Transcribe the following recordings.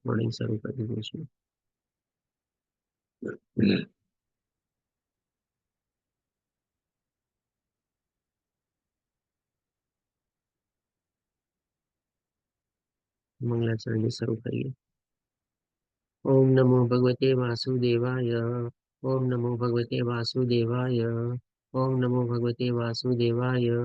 Morning શરૂ કરી દઉં છું. મંગલાચરણની શરૂ કરીએ. ઓમ નમો ભગવતે વાસુદેવાય. ઓમ નમો ભગવતે વાસુદેવાય. ઓમ નમો ભગવતે વાસુદેવાય.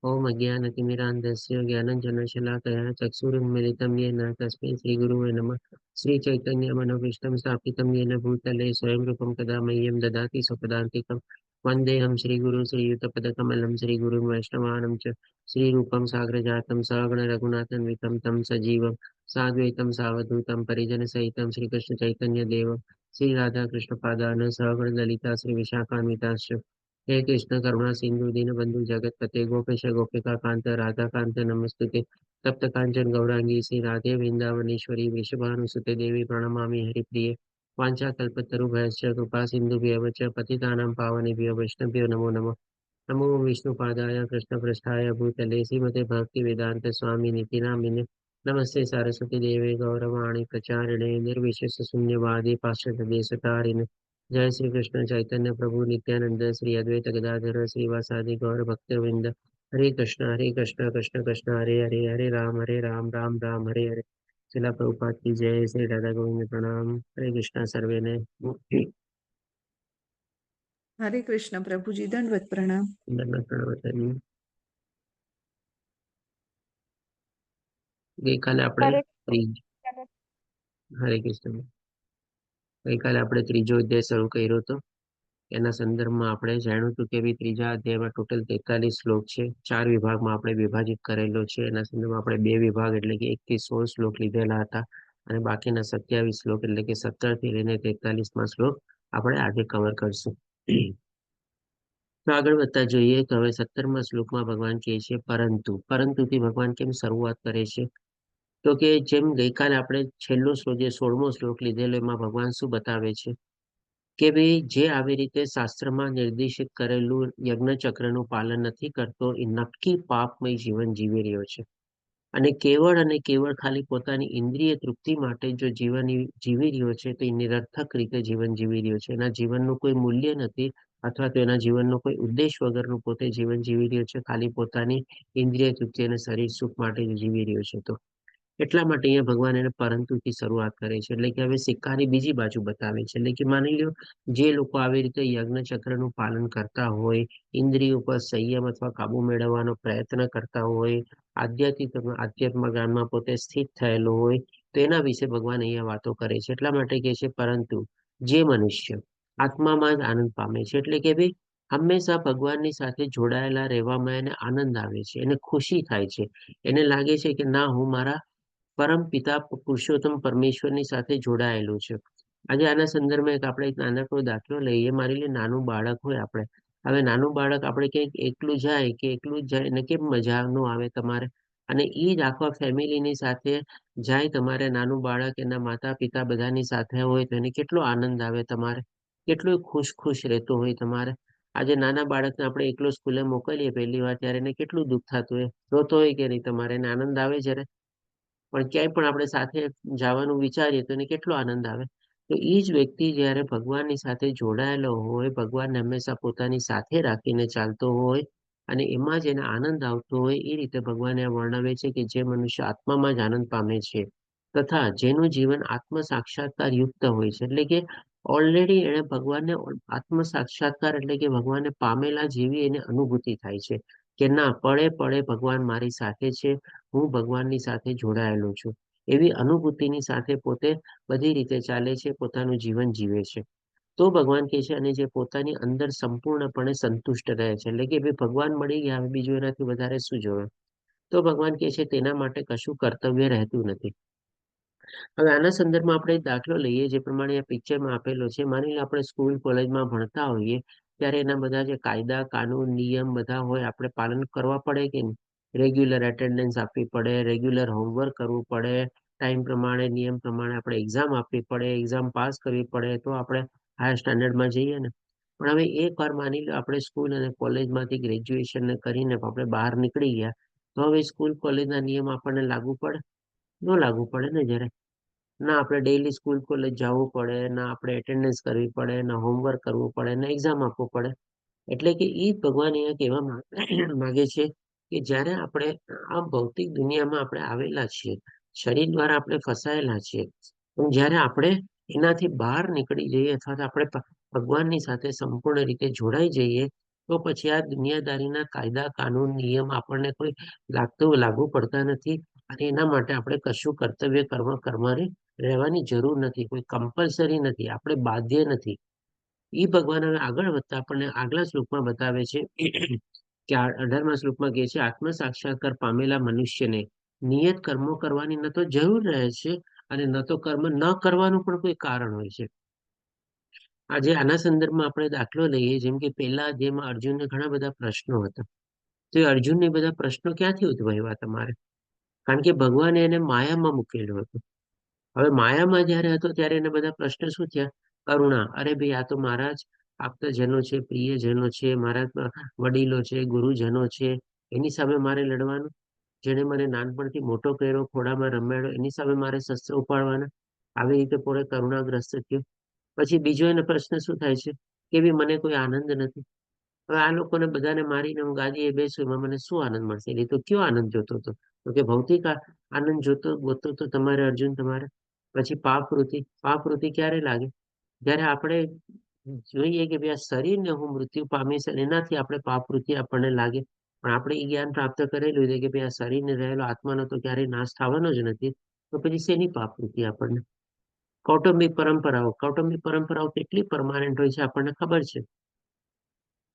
ओम अज्ञानतिमिरान्धस्य ज्ञानञ्जनशलाकया चक्षुरुन्मिलितं येन तस्मै श्रीगुरुवे नमः. श्रीचैतन्यमनोभीष्टं स्थापितं येन भूतले स्वयं रूपं कदा मह्यं ददाति स्वपदान्तिकं. वन्देऽहं श्रीगुरु श्रीयुतपदकमलं श्रीगुरुं वैष्णवानं च श्रीरूपं साग्रजातं सगणरघुनाथन्वितं तं सजीवं साद्वैतं सावधूतं परिजनसहितं श्रीकृष्णचैतन्यदेवं श्रीराधाकृष्णपादान् सहगणललिता श्रीविशाखान्विताश्च हे कृष्ण करुणा सिंधु दीनबंधु जगतपते गोपेश गोपिका कांत राधा कांत नमस्तुते तप्त कांचन गौरांगी श्री राधे वृंदावनेश्वरी वृषभानुसुते देवी प्रणमामि हरिप्रिये वाञ्छाकल्पतरुभ्यश्च कृपा सिन्धुभ्यः च पतितानां पावनेभ्यो वैष्णवेभ्यो नमो नमः. नमो विष्णुपादाय कृष्णपृष्ठाय भूतले श्रीमते भक्तिवेदान्त स्वामिनिति नामिने नमस्ते सरस्वती देवे गौरवाणी प्रचारिणे निर्विशेष शून्यवादी पाश्चात्यदेशतारिणे जय श्री कृष्ण चैतन्य प्रभु नित्यानंद श्री अद्वैत गदाधर श्रीवासादि गौर भक्तवृंद हरे कृष्ण कृष्ण कृष्ण हरे हरे हरे राम राम राम हरे हरे. शिला प्रभुपाद की जय. श्री राधा गोविंद प्रणाम. हरे कृष्ण सर्वे ने. हरे कृष्ण प्रभुजी दंडवत प्रणाम. ગઈકાલે આપણે હરે કૃષ્ણ. ગઈકાલે આપણે ત્રીજો અધ્યાય શરૂ કર્યો હતો. એના સંદર્ભમાં આપણે જાણ્યું હતું કે ત્રીજા અધ્યાયમાં ટોટલ 43 શ્લોક છે. 4 વિભાગમાં આપણે વિભાજિત કરેલો છે. એના સંદર્ભમાં આપણે 2 વિભાગ એટલે કે 1 થી 16 શ્લોક લીધેલા હતા અને બાકીના 27 શ્લોક એટલે કે 17 થી લઈને 43માં શ્લોક આપણે આજે કવર કરશું. તો આગળ વધતા જોઈએ તો હવે 17મા શ્લોકમાં ભગવાન કહે છે પરંતુથી ભગવાન કેમ શરૂઆત કરે છે? તો કે જેમ ગઈકાલે આપણે છેલ્લો શ્લોક જે 16મો શ્લોક લીધેલો એમાં ભગવાન શું બતાવે છે કે ભાઈ જે આવી રીતે શાસ્ત્રમાં નિર્દેશિત કરેલું યજ્ઞ ચક્રનું પાલન નથી કરતો એ નક્કી પાપમય જીવન જીવી રહ્યો છે અને કેવળ ખાલી પોતાની ઇન્દ્રિય તૃપ્તિ માટે જો જીવન જીવી રહ્યો છે તો એ નિરર્થક રીતે જીવન જીવી રહ્યો છે. એના જીવનનું કોઈ મૂલ્ય નથી અથવા તો એના જીવનનો કોઈ ઉદ્દેશ વગરનું પોતે જીવન જીવી રહ્યો છે, ખાલી પોતાની ઇન્દ્રિય તૃપ્તિ અને શરીર સુખ માટે જીવી રહ્યો છે. તો એટલા માટે અહીંયા ભગવાન એને પરંતુથી શરૂઆત કરે છે એટલે કે હવે સિક્કાની બીજી બાજુ બતાવે છે. એટલે કે માની લો જે લોકો આવી રીતે યજ્ઞ ચક્રનું પાલન કરતા હોય, ઇન્દ્રિયો પર સંયમ અથવા કાબુ મેળવવાનો પ્રયત્ન કરતા હોય, આધ્યાત્મ જ્ઞાનમાં પોતે સ્થિત થયેલો હોય તો એના વિશે ભગવાન અહીંયા વાતો કરે છે. એટલા માટે કહે છે પરંતુ જે મનુષ્ય આત્મામાં જ આનંદ પામે છે એટલે કે ભાઈ હંમેશા ભગવાનની સાથે જોડાયેલા રહેવામાં એને આનંદ આવે છે, એને ખુશી થાય છે, એને લાગે છે કે ના હું મારા પરમ પિતા પુરુષોત્તમ પરમેશ્વરની સાથે જોડાયેલો છે. આજે આના સંદર્ભમાં એક આપણે એક નાનકડો દાખલો લઈએ. મારી લે નાનું બાળક હોય આપણે, હવે નાનું બાળક આપણે ક્યાંક એકલું જાય કે એકલું જ જાય એને કેમ મજા ન આવે તમારે? અને એ જ આખા ફેમિલીની સાથે જાય તમારે નાનું બાળક એના માતા પિતા બધાની સાથે હોય તો એને કેટલો આનંદ આવે તમારે, કેટલો ખુશ રહેતો હોય તમારે. આજે નાના બાળકને આપણે એકલો સ્કૂલે મોકલીએ પહેલી વાર ત્યારે એને કેટલું દુઃખ થતું હોય, રોતો હોય કે નહીં તમારે? એને આનંદ આવે જ્યારે પણ ક્યાંય પણ આપણે સાથે જવાનું વિચારીએ તો એને કેટલો આનંદ આવે. તો એ જ વ્યક્તિ જ્યારે ભગવાનની સાથે જોડાયેલો હોય, ભગવાનને હંમેશા પોતાની સાથે રાખીને ચાલતો હોય અને એમાં જ એને આનંદ આવતો હોય, એ રીતે ભગવાન એ વર્ણવે છે કે જે મનુષ્ય આત્મામાં જ આનંદ પામે છે તથા જેનું જીવન આત્મ સાક્ષાત્કાર યુક્ત હોય છે એટલે કે ઓલરેડી એને ભગવાનને આત્મ સાક્ષાત્કાર એટલે કે ભગવાનને પામેલા જેવી એને અનુભૂતિ થાય છે કે ના પળે પળે ભગવાન મારી સાથે છે, હું ભગવાનની સાથે જોડાયેલો છું. એવી અનુભૂતિની સાથે પોતે બધી રીતે ચાલે છે, પોતાનું જીવન જીવે છે. તો ભગવાન કહે છે અને જે પોતાની અંદર સંપૂર્ણપણે સંતુષ્ટ રહે છે એટલે કે ભાઈ ભગવાન મળી ગયા હવે બીજું એનાથી વધારે શું જોવે. તો ભગવાન કહે છે તેના માટે કશું કર્તવ્ય રહેતું નથી. હવે આના સંદર્ભમાં આપણે એક દાખલો લઈએ જે પ્રમાણે આ પિક્ચરમાં આપેલો છે. માની લો આપણે સ્કૂલ કોલેજમાં ભણતા હોઈએ ત્યારે એના બધા જે કાયદા કાનૂન નિયમ બધા હોય આપણે પાલન કરવા પડે કે નહીં? રેગ્યુલર એટેન્ડન્સ આપવી પડે, રેગ્યુલર હોમવર્ક કરવું પડે, ટાઈમ પ્રમાણે નિયમ પ્રમાણે આપણે એક્ઝામ આપવી પડે, એક્ઝામ પાસ કરવી પડે તો આપણે હાયર સ્ટાન્ડર્ડમાં જઈએ ને. પણ હવે એક વાર માની લો આપણે સ્કૂલ અને કોલેજમાંથી ગ્રેજ્યુએશન કરીને આપણે બહાર નીકળી ગયા તો હવે સ્કૂલ કોલેજના નિયમ આપણને લાગુ પડે? ન લાગુ પડે ને જ્યારે. ના આપણે ડેઈલી સ્કૂલ કોલેજ જવું પડે, ના આપણે એટેન્ડન્સ કરવી પડે, ના હોમવર્ક કરવું પડે, ના એક્ઝામ આપવું પડે. એટલે કે એ ભગવાન અહીંયા કહેવા માંગે છે કે જ્યારે આપણે આ ભૌતિક દુનિયામાં આપણે આવેલા છીએ, શરીર દ્વારા આપણે ફસાયેલા છીએ, પણ જ્યારે આપણે એનાથી બહાર નીકળી જઈએ અથવા તો આપણે ભગવાનની સાથે સંપૂર્ણ રીતે જોડાઈ જઈએ, તો પછી આ દુનિયાદારીના કાયદા કાનૂન નિયમ આપણને કોઈ લાગુ પડતા નથી. અને એના માટે આપણે કશું કર્તવ્ય કરવાની રહેવાની જરૂર નથી, કોઈ કમ્પલસરી નથી, આપણે બાધ્ય નથી. એ ભગવાન હવે આગળ વધતા આપણને આગલા શ્લોકમાં બતાવે છે કે 18મા શ્લોકમાં કહે છે, આત્મ સાક્ષાત્કાર પામેલા મનુષ્યને નિયત કર્મો કરવાની ન તો જરૂર રહે છે અને ન તો કર્મ ન કરવાનું પણ કોઈ કારણ હોય છે. આજે આના સંદર્ભમાં આપણે દાખલો લઈએ, જેમ કે પહેલા જેમાં અર્જુનને ઘણા બધા પ્રશ્નો હતા. તો એ અર્જુનને બધા પ્રશ્નો ક્યાંથી ઉદ્ભવ્યા તમારે? કારણ કે ભગવાને એને માયામાં મૂકેલો હતો. હવે માયામાં જયારે હતો ત્યારે એને બધા પ્રશ્ન શું થયા? કરુણા, અરે ભાઈ આ તો મારા જ આપ્તજનો છે, પ્રિયજનો છે, મારા વડીલો છે, ગુરુજનો છે, એની સામે મારે લડવાનું? જેને મને નાનપણથી મોટો કર્યો, ખોડામાં રમાડ્યો, એની સામે મારે શસ્ત્ર ઉપાડવાના? આવી રીતે પોતે કરુણાગ્રસ્ત થયો. પછી બીજો એનો પ્રશ્ન શું થાય છે કે ભઈ મને કોઈ આનંદ નથી. હવે આ લોકોને બધાને મારીને હું ગાદીએ બેસું, એમાં મને શું આનંદ મળશે? એટલે તો કયો આનંદ જોતો હતો? તો કે ભૌતિક આનંદ ગોતતો તો તમારે અર્જુન તમારે. પછી પાપવૃત્તિ ક્યારે લાગે? જ્યારે આપણે જોઈએ કે ભાઈ આ શરીરને હું મૃત્યુ પામીશ અને એનાથી આપણે પાપવૃત્તિ આપણને લાગે. પણ આપણે એ જ્ઞાન પ્રાપ્ત કરેલું છે કે ભાઈ આ શરીરને રહેલો આત્માનો તો ક્યારેય નાશ થવાનો જ નથી. તો પછી શેની પાપવૃત્તિ આપણને? કૌટુંબિક પરંપરાઓ કેટલી પરમાનન્ટ હોય છે આપણને ખબર છે.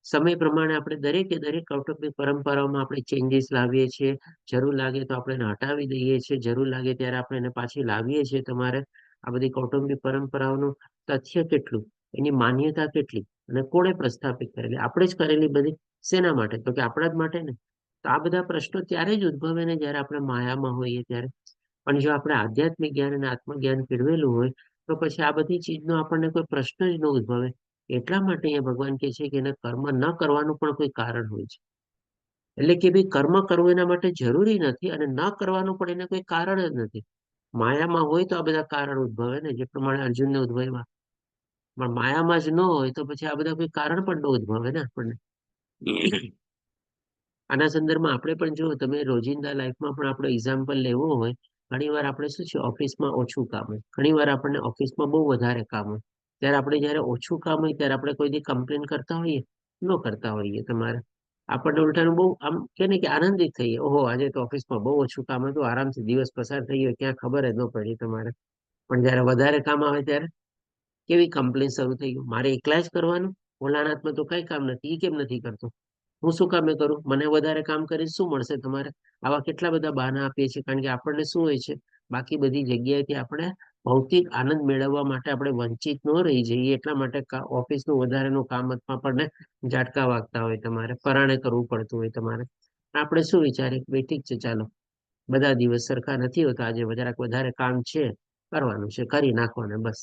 સમય પ્રમાણે આપણે દરેકે દરેક કૌટુંબિક પરંપરાઓમાં આપણે ચેન્જીસ લાવીએ છીએ. જરૂર લાગે તો આપણે એને હટાવી દઈએ છીએ, જરૂર લાગે ત્યારે આપણે એને પાછી લાવીએ છીએ. તમારે આ બધી કૌટુંબિક પરંપરાઓનું તથ્ય કેટલું, એની માન્યતા કેટલી અને કોણે પ્રસ્થાપિત કરેલી? આપણે જ કરેલી બધી. શેના માટે? તો કે આપણા જ માટે ને. તો આ બધા પ્રશ્નો ત્યારે જ ઉદ્ભવે ને જ્યારે આપણે માયામાં હોઈએ ત્યારે. પણ જો આપણે આધ્યાત્મિક જ્ઞાન અને આત્મજ્ઞાન કેળવેલું હોય, તો પછી આ બધી ચીજનો આપણને કોઈ પ્રશ્ન જ ન ઉદ્ભવે. એટલા માટે અહીંયા ભગવાન કહે છે કે એને કર્મ ન કરવાનું પણ કોઈ કારણ હોય છે. એટલે કે ભાઈ કર્મ કરવું એના માટે જરૂરી નથી અને ન કરવાનું પણ એને કોઈ કારણ જ નથી. માયામાં હોય તો આ બધા કારણ ઉદ્ભવે ને, જે પ્રમાણે અર્જુનને ઉદ્ભવ્યા. પણ માયામાં જ ન હોય તો પછી આ બધા કોઈ કારણ પણ ન ઉદ્ભવે ને આપણને. આના સંદર્ભમાં આપણે પણ જો તમે રોજિંદા લાઈફમાં પણ આપણો એક્ઝામ્પલ લેવો હોય, ઘણી વાર આપણે શું છે ઓફિસમાં ઓછું કામ હોય, ઘણી વાર આપણને ઓફિસમાં બહુ વધારે કામ હોય. ત્યારે આપણે જયારે ઓછું કામ હોય ત્યારે આપણે કોઈથી કમ્પ્લેન કરતા હોઈએ? ન કરતા હોઈએ. તમારે આપણને ઉલટાનું બહુ આમ કે ને કે આનંદિત થઈએ, ઓહો આજે તો ઓફિસમાં બહુ ઓછું કામ હતું, આરામથી દિવસ પસાર થઈ ગયો, ક્યાં ખબર જ ન પડી તમારે. પણ જયારે વધારે કામ આવે ત્યારે કેવી કમ્પ્લેન શરૂ થઈ ગયું, મારે એકલા જ કરવાનું, ઓલાના હાથમાં તો કઈ કામ નથી, એ કેમ નથી કરતો, હું શું કામે કરું, મને વધારે કામ કરી શું મળશે તમારે? આવા કેટલા બધા બહાના આપીએ છીએ. કારણ કે આપણને શું હોય છે, બાકી બધી જગ્યાએથી આપણે ભૌતિક આનંદ મેળવવા માટે આપણે વંચિત ન રહી જઈએ, એટલા માટે ઓફિસનું વધારેનું કામ આપણને ઝાટકા વાગતા હોય, તમારે પરાણે કરવું પડતું હોય તમારે. આપણે શું વિચારીએ, ભાઈ ઠીક છે ચાલો, બધા દિવસ સરખા નથી હોતા, આજે જરાક વધારે કામ છે, કરવાનું છે, કરી નાખવાનું બસ.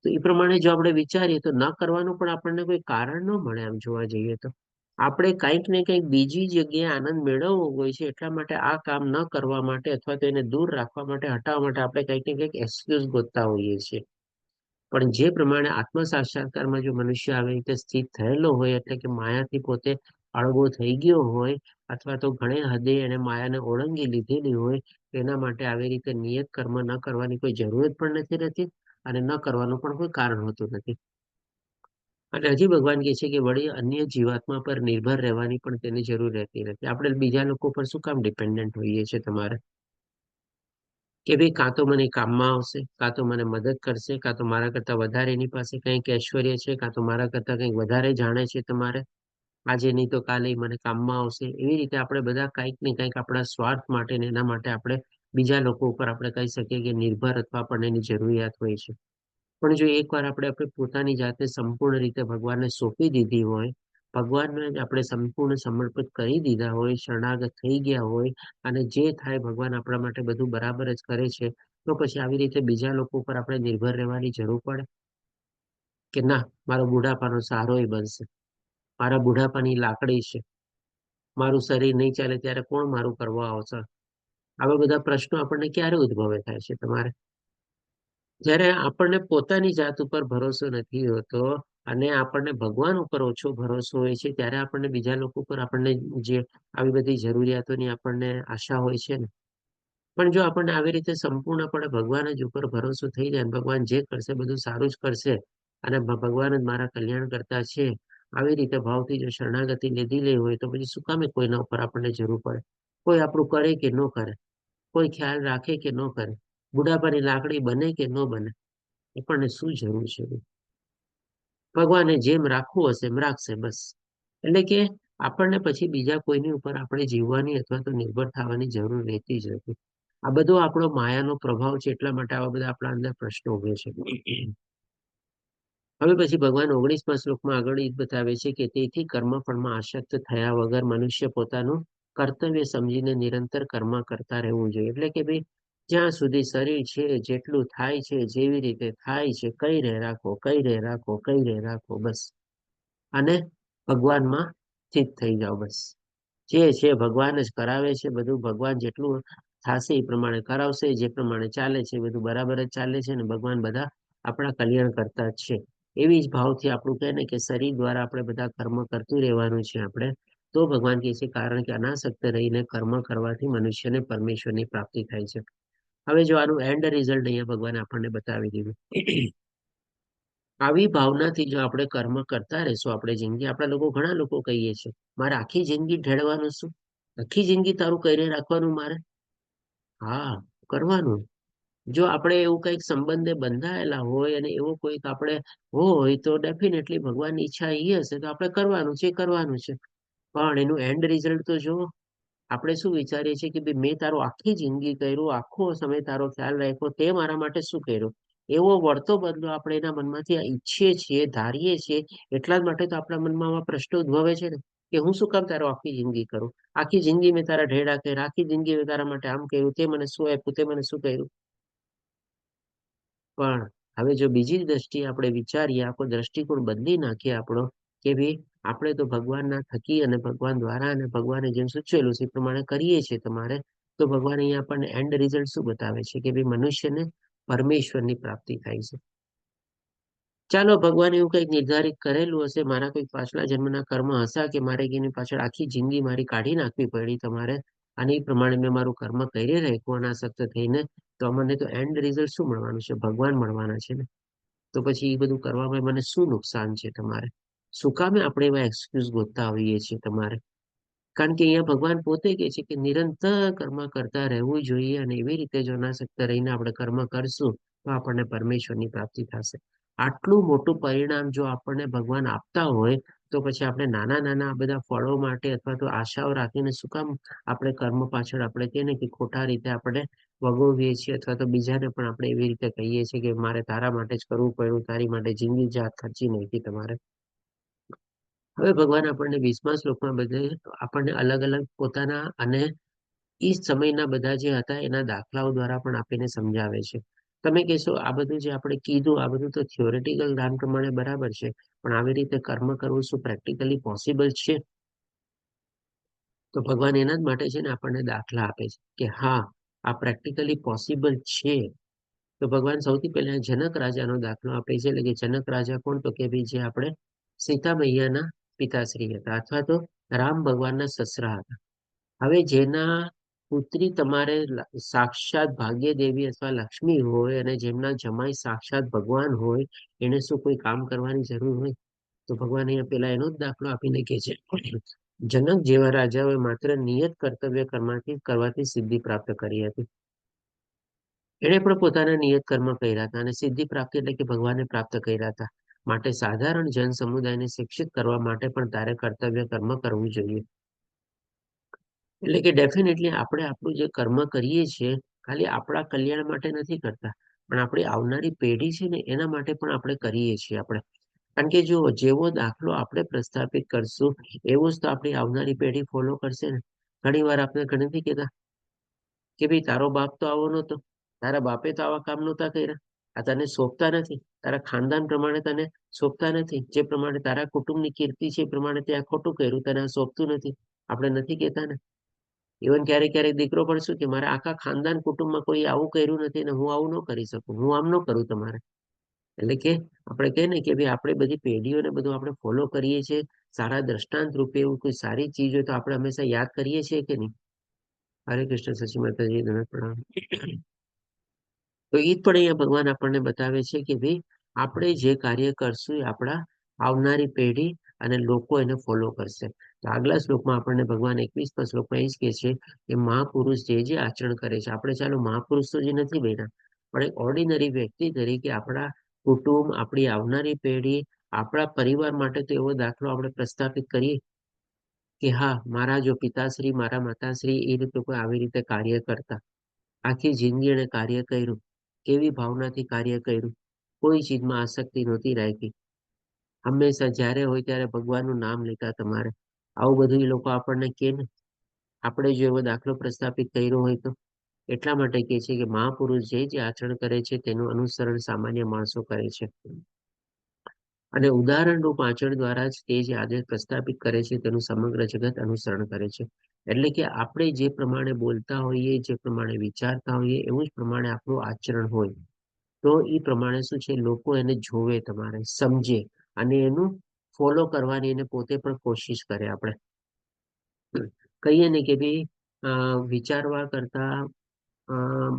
તો એ પ્રમાણે જો આપણે વિચારીએ તો ન કરવાનું પણ આપણને કોઈ કારણ ન મળે. આમ જોવા જઈએ તો આપણે કંઈક ને કંઈક બીજી જગ્યાએ આનંદ મેળવવો હોય છે, એટલા માટે આ કામ ન કરવા માટે અથવા તો એને દૂર રાખવા માટે, હટાવવા માટે આપણે કંઈક ને કંઈક એક્સક્યુઝ ગોતતા હોઈએ છીએ. પણ જે પ્રમાણે આત્મ સાક્ષાત્કારમાં જો મનુષ્ય આવી રીતે સ્થિત થયેલો હોય, એટલે કે માયાથી પોતે અળગો થઈ ગયો હોય, અથવા તો ઘણી હદે એને માયાને ઓળંગી લીધેલી હોય, તેના માટે આવી રીતે નિયત કર્મ ન કરવાની કોઈ જરૂરત પણ નથી રહેતી અને ન કરવાનું પણ કોઈ કારણ હોતું નથી. અને હજી ભગવાન કહે છે કે વળી અન્ય જીવાત્મા પર નિર્ભર રહેવાની પણ તેની જરૂર રહેતી નથી. આપણે બીજા લોકો પર શું કામ ડિપેન્ડન્ટ હોઈએ છીએ તમારે? કે ભાઈ કાં તો મને કામમાં આવશે, કાં તો મને મદદ કરશે, કાં તો મારા કરતા વધારે એની પાસે કંઈક ઐશ્વર્ય છે, કાં તો મારા કરતા કંઈક વધારે જાણે છે તમારે. આજે નહીં તો કાલે ઈ મને કામમાં આવશે. એવી રીતે આપણે બધા કંઈક ને કંઈક આપણા સ્વાર્થ માટે ને એના માટે આપણે બીજા લોકો ઉપર આપણે કહી શકીએ કે નિર્ભર અથવા આપણને એની જરૂરિયાત હોય છે. પણ જો એકવાર આપણે પોતાની જાતને સંપૂર્ણ રીતે ભગવાનને સોંપી દીધી હોય, ભગવાનને જ આપણે સંપૂર્ણ સમર્પિત કરી દીધા હોય, શરણાગત થઈ ગયા હોય, અને જે થાય ભગવાન આપણા માટે બધું બરાબર જ કરે છે, તો પછી આવી રીતે બીજા લોકો ઉપર આપણે નિર્ભર રહેવાની જરૂર પડે? કે ના, મારો બુઢાપાનો સહારો એ બનશે, મારા બુઢાપાની લાકડી છે, મારું શરીર નહીં ચાલે ત્યારે કોણ મારું કરવા આવશે? આવા બધા પ્રશ્નો આપણને ક્યારે ઉદ્ભવે થાય છે તમારે? જ્યારે આપણને પોતાની જાત ઉપર ભરોસો નથી હોતો અને આપણને ભગવાન ઉપર ઓછો ભરોસો હોય છે, ત્યારે આપણને બીજા લોકો પર આપણને જે આવી બધી જરૂરિયાતોની આપણને આશા હોય છે ને. પણ જો આપણને આવી રીતે સંપૂર્ણપણે ભગવાન જ ઉપર ભરોસો થઈ જાય, ભગવાન જે કરશે બધું સારું જ કરશે અને ભગવાન જ મારા કલ્યાણ કરતા છે, આવી રીતે ભાવથી જો શરણાગતિ લીધી લે હોય તો પછી શું કામે કોઈના ઉપર આપણને જરૂર પડે? કોઈ આપણું કરે કે ન કરે, કોઈ ખ્યાલ રાખે કે ન કરે, બુઢાપાની લાકડી બને કે ન બને, આપણને શું જરૂર છે? ભગવાને જેમ રાખવું હશે એમ રાખશે બસ. એટલે કે આપણને પછી બીજા કોઈની ઉપર આપણે જીવવાની અથવા તો નિર્ભર થવાની જરૂર રહેતી જ નથી. આ બધો આપણો માયાનો પ્રભાવ છે, એટલા માટે આવા બધા આપણા અંદર પ્રશ્નો ઉભે છે. હવે પછી ભગવાન 19મા શ્લોકમાં આગળ એ બતાવે છે કે તેથી કર્મફળમાં આસક્ત થયા વગર મનુષ્ય પોતાનું કર્તવ્ય સમજીને નિરંતર કર્મ કરતા રહેવું જોઈએ. એટલે કે ભાઈ જ્યાં સુધી શરીર છે, જેટલું થાય છે, જેવી રીતે થાય છે, કઈ રે રાખો, કઈ રે રાખો, કઈ રે રાખો, બસ. અને ભગવાનમાં સ્થિત થઈ જાઓ બસ. જે છે ભગવાન જ કરાવે છે, બધું ભગવાન જેટલું થશે એ પ્રમાણે કરાવશે, જે પ્રમાણે ચાલે છે બધું બરાબર જ ચાલે છે, અને ભગવાન બધા આપણા કલ્યાણ કરતા જ છે. એવી જ ભાવથી આપણું કહે ને કે શરીર દ્વારા આપણે બધા કર્મ કરતું રહેવાનું છે આપણે, તો ભગવાન કહે છે કારણ કે અનાસક્ત રહીને કર્મ કરવાથી મનુષ્યને પરમેશ્વરની પ્રાપ્તિ થાય છે. હવે જો આનું એન્ડ રિઝલ્ટ અહીંયા ભગવાન આપણને બતાવી દીધું. આવી ભાવનાથી જો આપણે કર્મ કરતા રહેશું, આપણે જિંદગી, આપણા લોકો ઘણા લોકો કહીએ છીએ મારે આખી જિંદગી ઢેળવાનું શું, આખી જિંદગી તારું કરીને રાખવાનું મારે? હા, કરવાનું. જો આપણે એવું કઈક સંબંધે બંધાયેલા હોય અને એવો કોઈક આપણે હોય તો ડેફિનેટલી ભગવાનની ઈચ્છા એ હશે તો આપણે કરવાનું છે, કરવાનું છે. પણ એનું એન્ડ રિઝલ્ટ તો જુઓ. આપણે શું વિચારીએ છીએ કે ભાઈ મેં તારો આખી જિંદગી કર્યું, આખો સમય તારો ખ્યાલ રાખ્યો, તે મારા માટે શું કર્યું? એવો વળતો બદલો આપણે એના મનમાંથી ઈચ્છીએ છીએ, ધારીએ છીએ. એટલા જ માટે તો આપણા મનમાં આવા પ્રશ્નો ઉદ્ભવે છે ને કે હું શું કામ તારો આખી જિંદગી કરું? આખી જિંદગી મેં તારા ઢેડા કર્યા, આખી જિંદગી મેં તારા માટે આમ કર્યું, તે મને શું આપ્યું, તે મને શું કર્યું? પણ હવે જો બીજી દ્રષ્ટિએ આપણે વિચારીએ, આખો દ્રષ્ટિકોણ બદલી નાખીએ આપણો, કે ભાઈ આપણે તો ભગવાનના થકી અને ભગવાન દ્વારા અને ભગવાને જેમ સૂચવેલું છે એ પ્રમાણે કરીએ છીએ તમારે, તો ભગવાન અહીંયા આપણને એન્ડ રિઝલ્ટ શું બતાવે છે કે ભાઈ મનુષ્યને પરમેશ્વરની પ્રાપ્તિ થાય છે. ચાલો ભગવાન એવું કંઈક નિર્ધારિત કરેલું હશે, મારા કોઈ પાછલા જન્મના કર્મ હશે કે મારે એની પાછળ આખી જિંદગી મારી કાઢી નાખવી પડી તમારે, અને એ પ્રમાણે મેં મારું કર્મ કરી રાખ્યું અનાસક્ત થઈને, તો મને તો એન્ડ રિઝલ્ટ શું મળવાનું છે? ભગવાન મળવાના છે ને. તો પછી એ બધું કરવામાં મને શું નુકસાન છે તમારે? શું કામે આપણે એવા એક્સક્યુઝ ગોતતા હોઈએ છીએ તમારે? કારણ કે અહીંયા ભગવાન પોતે કહે છે કે નિરંતર કર્મ કરતા રહેવું જોઈએ, અને એવી રીતે જો અનાસક્ત રહીને આપણે કર્મ કરશું તો આપણને પરમેશ્વરની પ્રાપ્તિ થશે. આટલું મોટું પરિણામ જો આપણને ભગવાન આપતા હોય, તો પછી આપણે નાના નાના આ બધા ફળો માટે અથવા તો આશાઓ રાખીને શું કામ આપણે કર્મ પાછળ આપણે કહીએ ને કે ખોટા રીતે આપણે વગોવીએ છીએ, અથવા તો બીજાને પણ આપણે એવી રીતે કહીએ છીએ કે મારે તારા માટે જ કરવું પડ્યું, તારી માટે જિંદગી જાત ખર્ચી નાખી તમારે. હવે ભગવાન આપણને 20મા શ્લોકમાં બધે આપણને અલગ અલગ પોતાના અને એ સમયના બધા જે હતા એના દાખલાઓ દ્વારા પણ આપીને સમજાવે છે. તમે કહેશો આ બધું જે આપણે કીધું આ બધું તો થિયોરેટિકલ જ્ઞાન પ્રમાણે બરાબર છે, પણ આવી રીતે કર્મ કરવું શું પ્રેક્ટિકલી પોસિબલ છે? તો ભગવાન એના જ માટે છે ને આપણને દાખલા આપે છે કે હા, આ પ્રેક્ટિકલી પોસિબલ છે. તો ભગવાન સૌથી પહેલા જનક રાજાનો દાખલો આપે છે. એટલે કે જનક રાજા કોણ? તો કે ભાઈ જે આપણે સીતા મૈયાના પિતાશ્રી હતા, અથવા તો રામ ભગવાનના સસરા હતા. હવે જેના પુત્રી તમારે સાક્ષાત ભાગ્ય દેવી અથવા લક્ષ્મી હોય, અને જેમના જમાઈ સાક્ષાત ભગવાન હોય, એને શું કોઈ કામ કરવાની જરૂર હોય? તો ભગવાન અહીંયા પેલા એનો જ દાખલો આપીને કહે છે જનક જેવા રાજાઓએ માત્ર નિયત કર્તવ્ય કર્મથી કરવાથી સિદ્ધિ પ્રાપ્ત કરી હતી. એણે પણ પોતાના નિયત કર્મ કર્યા હતા અને સિદ્ધિ પ્રાપ્તિ એટલે કે ભગવાનને પ્રાપ્ત કર્યા હતા. માટે સાધારણ જન સમુદાયને શિક્ષિત કરવા માટે પણ તારે કર્તવ્ય કર્મ કરવું જોઈએ. એટલે કે ડેફિનેટલી આપણે આપણું જે કર્મ કરીએ છીએ ખાલી આપણા કલ્યાણ માટે નથી કરતા, પણ આપણી આવનારી પેઢી છે ને એના માટે પણ આપણે કરીએ છીએ આપણે. કારણ કે જો જેવો દાખલો આપણે પ્રસ્થાપિત કરશું એવું જ તો આપણી આવનારી પેઢી ફોલો કરશે ને. ઘણી વાર આપણે ઘણી નથી કહેતા કે ભાઈ તારો બાપ તો આવો નહોતો, તારા બાપે તો આવા કામ નહોતા કર્યા, આ તને સોંપતા નથી, તારા ખાનદાન પ્રમાણે તને સોંપતા નથી, જે પ્રમાણે તારા કુટુંબની કીર્તિ છે એ પ્રમાણે તે આ ખોટું કર્યું, તને આ સોંપતું નથી. આપણે નથી કહેતા ને. ઇવન ક્યારેક ક્યારેક દીકરો પણ શું કે મારા આખા ખાનદાન કુટુંબમાં કોઈ આવું કર્યું નથી ને હું આવું ન કરી શકું, હું આમ ન કરું તમારે. એટલે કે આપણે કહે ને કે ભાઈ આપણે બધી પેઢીઓને બધું આપણે ફોલો કરીએ છીએ, સારા દ્રષ્ટાંત રૂપે એવું કોઈ સારી ચીજ હોય તો આપણે હંમેશા યાદ કરીએ છીએ કે નહીં? હરે કૃષ્ણ, સચી માતાજી, ધન્યવાદ, પ્રણામ. તો એ જ પણ અહીંયા ભગવાન આપણને બતાવે છે કે ભાઈ આપણે જે કાર્ય કરશું એ આપણા આવનારી પેઢી અને લોકો એને ફોલો કરશે. તો આગલા શ્લોકમાં આપણને ભગવાન 21મા શ્લોકમાં એ જ કહે છે કે મહાપુરુષ જે જે આચરણ કરે છે, આપણે ચાલો મહાપુરુષ તો જે નથી બન્યા, પણ એક ઓર્ડિનરી વ્યક્તિ તરીકે આપણા કુટુંબ, આપણી આવનારી પેઢી, આપણા પરિવાર માટે તો એવો દાખલો આપણે પ્રસ્થાપિત કરીએ કે હા, મારા જો પિતાશ્રી, મારા માતાશ્રી એ રીતે કોઈ આવી રીતે કાર્ય કરતા, આખી જિંદગી એને કાર્ય કર્યું, કેવી ભાવનાથી કાર્ય કર્યું, કોઈ ચીજમાં આસક્તિ નહોતી રાખી, હંમેશા જ્યારે હોય ત્યારે ભગવાનનું નામ લેતા તમારે. આવું બધું એ લોકો આપણને કે ને, આપણે જો એવો દાખલો પ્રસ્થાપિત કર્યો હોય તો. એટલા માટે કહે છે કે મહાપુરુષ જે જે આચરણ કરે છે તેનું અનુસરણ સામાન્ય માણસો કરે છે. અને ઉદાહરણરૂપ આચરણ દ્વારા જ તે જે આદેશ પ્રસ્થાપિત કરે છે તેનું સમગ્ર જગત અનુસરણ કરે છે. એટલે કે આપણે જે પ્રમાણે બોલતા હોઈએ, જે પ્રમાણે વિચારતા હોઈએ, એવું જ પ્રમાણે આપણું આચરણ હોય તો એ પ્રમાણે શું છે, લોકો એને જોવે, તમારે સમજે અને એનું ફોલો કરવાની એને પોતે પણ કોશિશ કરે. આપણે કહીએ ને કે ભાઈ વિચારવા કરતા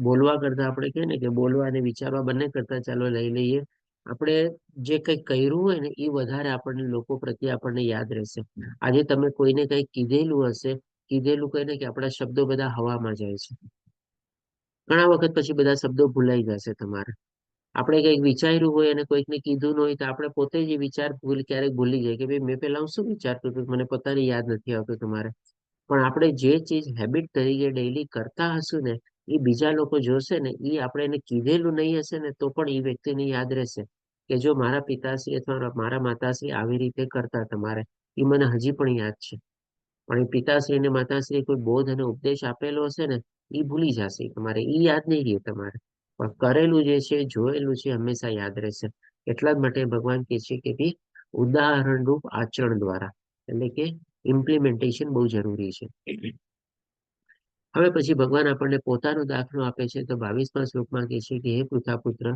બોલવા કરતા આપણે કહીએ ને કે બોલવા અને વિચારવા બંને કરતા ચાલો લઈ લઈએ, આપણે જે કંઈક કર્યું હોય ને એ વધારે આપણને લોકો પ્રત્યે આપણને યાદ રહેશે. આજે તમે કોઈને કંઈક કીધેલું હશે, કીધેલું કહીને કે આપણા શબ્દો બધા હવામાં જાય છે, ઘણા વખત પછી બધા શબ્દો ભૂલાઈ જશે તમારે. આપણે કંઈક વિચાર્યું હોય અને કોઈકને કીધું ન હોય તો આપણે પોતે જ એ વિચાર ક્યારેક ભૂલી જાય કે ભાઈ મેં પેલા હું શું વિચારતું હતું, મને પોતાને યાદ નથી આવતું તમારે. પણ આપણે જે ચીજ હેબિટ તરીકે ડેઈલી કરતા હશું ને, એ બીજા લોકો જોશે ને, એ આપણે એને કીધેલું નહીં હશે ને તો પણ એ વ્યક્તિને યાદ રહેશે કે જો મારા પિતાશ્રી અથવા મારા માતાશ્રી આવી રીતે કરતા તમારે, એ મને હજી પણ યાદ છે. પણ એ પિતાશ્રી અને માતાશ્રી કોઈ બોધ અને ઉપદેશ આપેલો હશે ને, એ ભૂલી જશે તમારે, એ યાદ નહીં રહે તમારે. પણ કરેલું જે છે, જોયેલું છે, હંમેશા યાદ રહેશે. એટલા જ માટે ભગવાન કહે છે કે ભાઈ ઉદાહરણરૂપ આચરણ દ્વારા, એટલે કે ઇમ્પ્લિમેન્ટેશન બહુ જરૂરી છે. હવે પછી ભગવાન આપણને પોતાનો દાખલો આપે છે. તો 22મા શ્લોકમાં કહે છે કે હે પૃથાપુત્ર,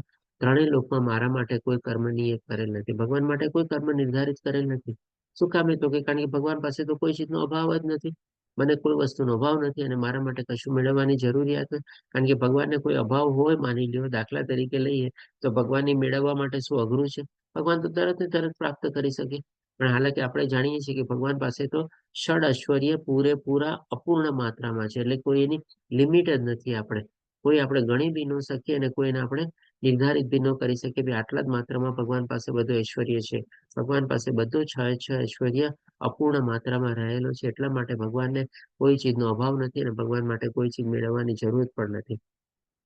ત્રણેય લોકમાં મારા માટે કોઈ કર્મ નિયત કરેલ નથી. ભગવાન માટે કોઈ કર્મ નિર્ધારિત કરેલ નથી. શું કામે? તો કે કારણ કે ભગવાન પાસે તો કોઈ ચીજનો અભાવ જ નથી. મને કોઈ વસ્તુનો અભાવ નથી અને મારા માટે કશું મેળવવાની જરૂરિયાત નથી. કારણ કે ભગવાનને કોઈ અભાવ હોય, માની લ્યો દાખલા તરીકે લઈએ તો ભગવાનને મેળવવા માટે શું અઘરું છે? ભગવાન તો તરત ને તરત પ્રાપ્ત કરી શકે. પણ હાલાકી આપણે જાણીએ છીએ કે ભગવાન પાસે તો ષડ ઐશ્વર્ય પૂરેપૂરા અપૂર્ણ માત્રામાં છે. એટલે કોઈ એની લિમિટ જ નથી. આપણે ગણી બી ન શકીએ અને કોઈને આપણે નિર્ધારિત બી ન કરી શકીએ કે આટલા જ માત્રામાં ભગવાન પાસે બધું ઐશ્વર્ય છે. ભગવાન પાસે બધું છ ઐશ્વર્ય અપૂર્ણ માત્રામાં રહેલો છે. એટલા માટે ભગવાનને કોઈ ચીજનો અભાવ નથી અને ભગવાન માટે કોઈ ચીજ મેળવવાની જરૂરત પણ નથી.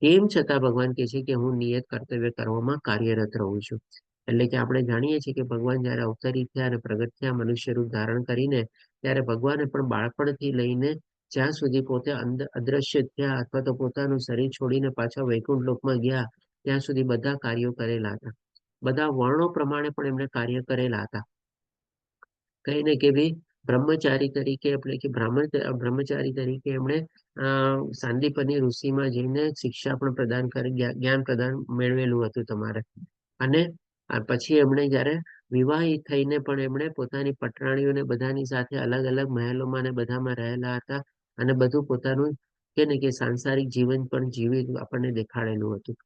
તેમ છતાં ભગવાન કહે છે કે હું નિયત કર્તવ્ય કરવામાં કાર્યરત રહું છું. એટલે કે આપણે જાણીએ છીએ કે ભગવાન જયારે અવતરિત થયા અને પ્રગટ થયા મનુષ્ય રૂપ ધારણ કરીને, ત્યારે ભગવાને પણ બાળપણથી લઈને જ્યાં સુધી પોતે અદ્રશ્ય થયા અથવા તો પોતાનું શરીર છોડીને પાછા વૈકુંઠ લોકમાં ગયા, ત્યાં સુધી બધા કાર્યો કરેલા હતા. બધા વર્ણો પ્રમાણે પણ એમણે કાર્ય કરેલા હતા. કહીને કે ભાઈ બ્રહ્મચારી તરીકે, એટલે કે બ્રહ્મચારી તરીકે એમણે સાંદીપની ઋષિમાં જઈને શિક્ષા પણ પ્રદાન કરી, જ્ઞાન પ્રદાન મેળવેલું હતું તમારે. અને પછી એમણે જયારે વિવાહિત થઈને પણ એમણે પોતાની પટરાણીઓને બધાની સાથે અલગ અલગ મહેલોમાં ને બધામાં રહેલા હતા અને બધું પોતાનું કે ને કે સાંસારિક જીવન પણ જીવી આપણને દેખાડેલું હતું.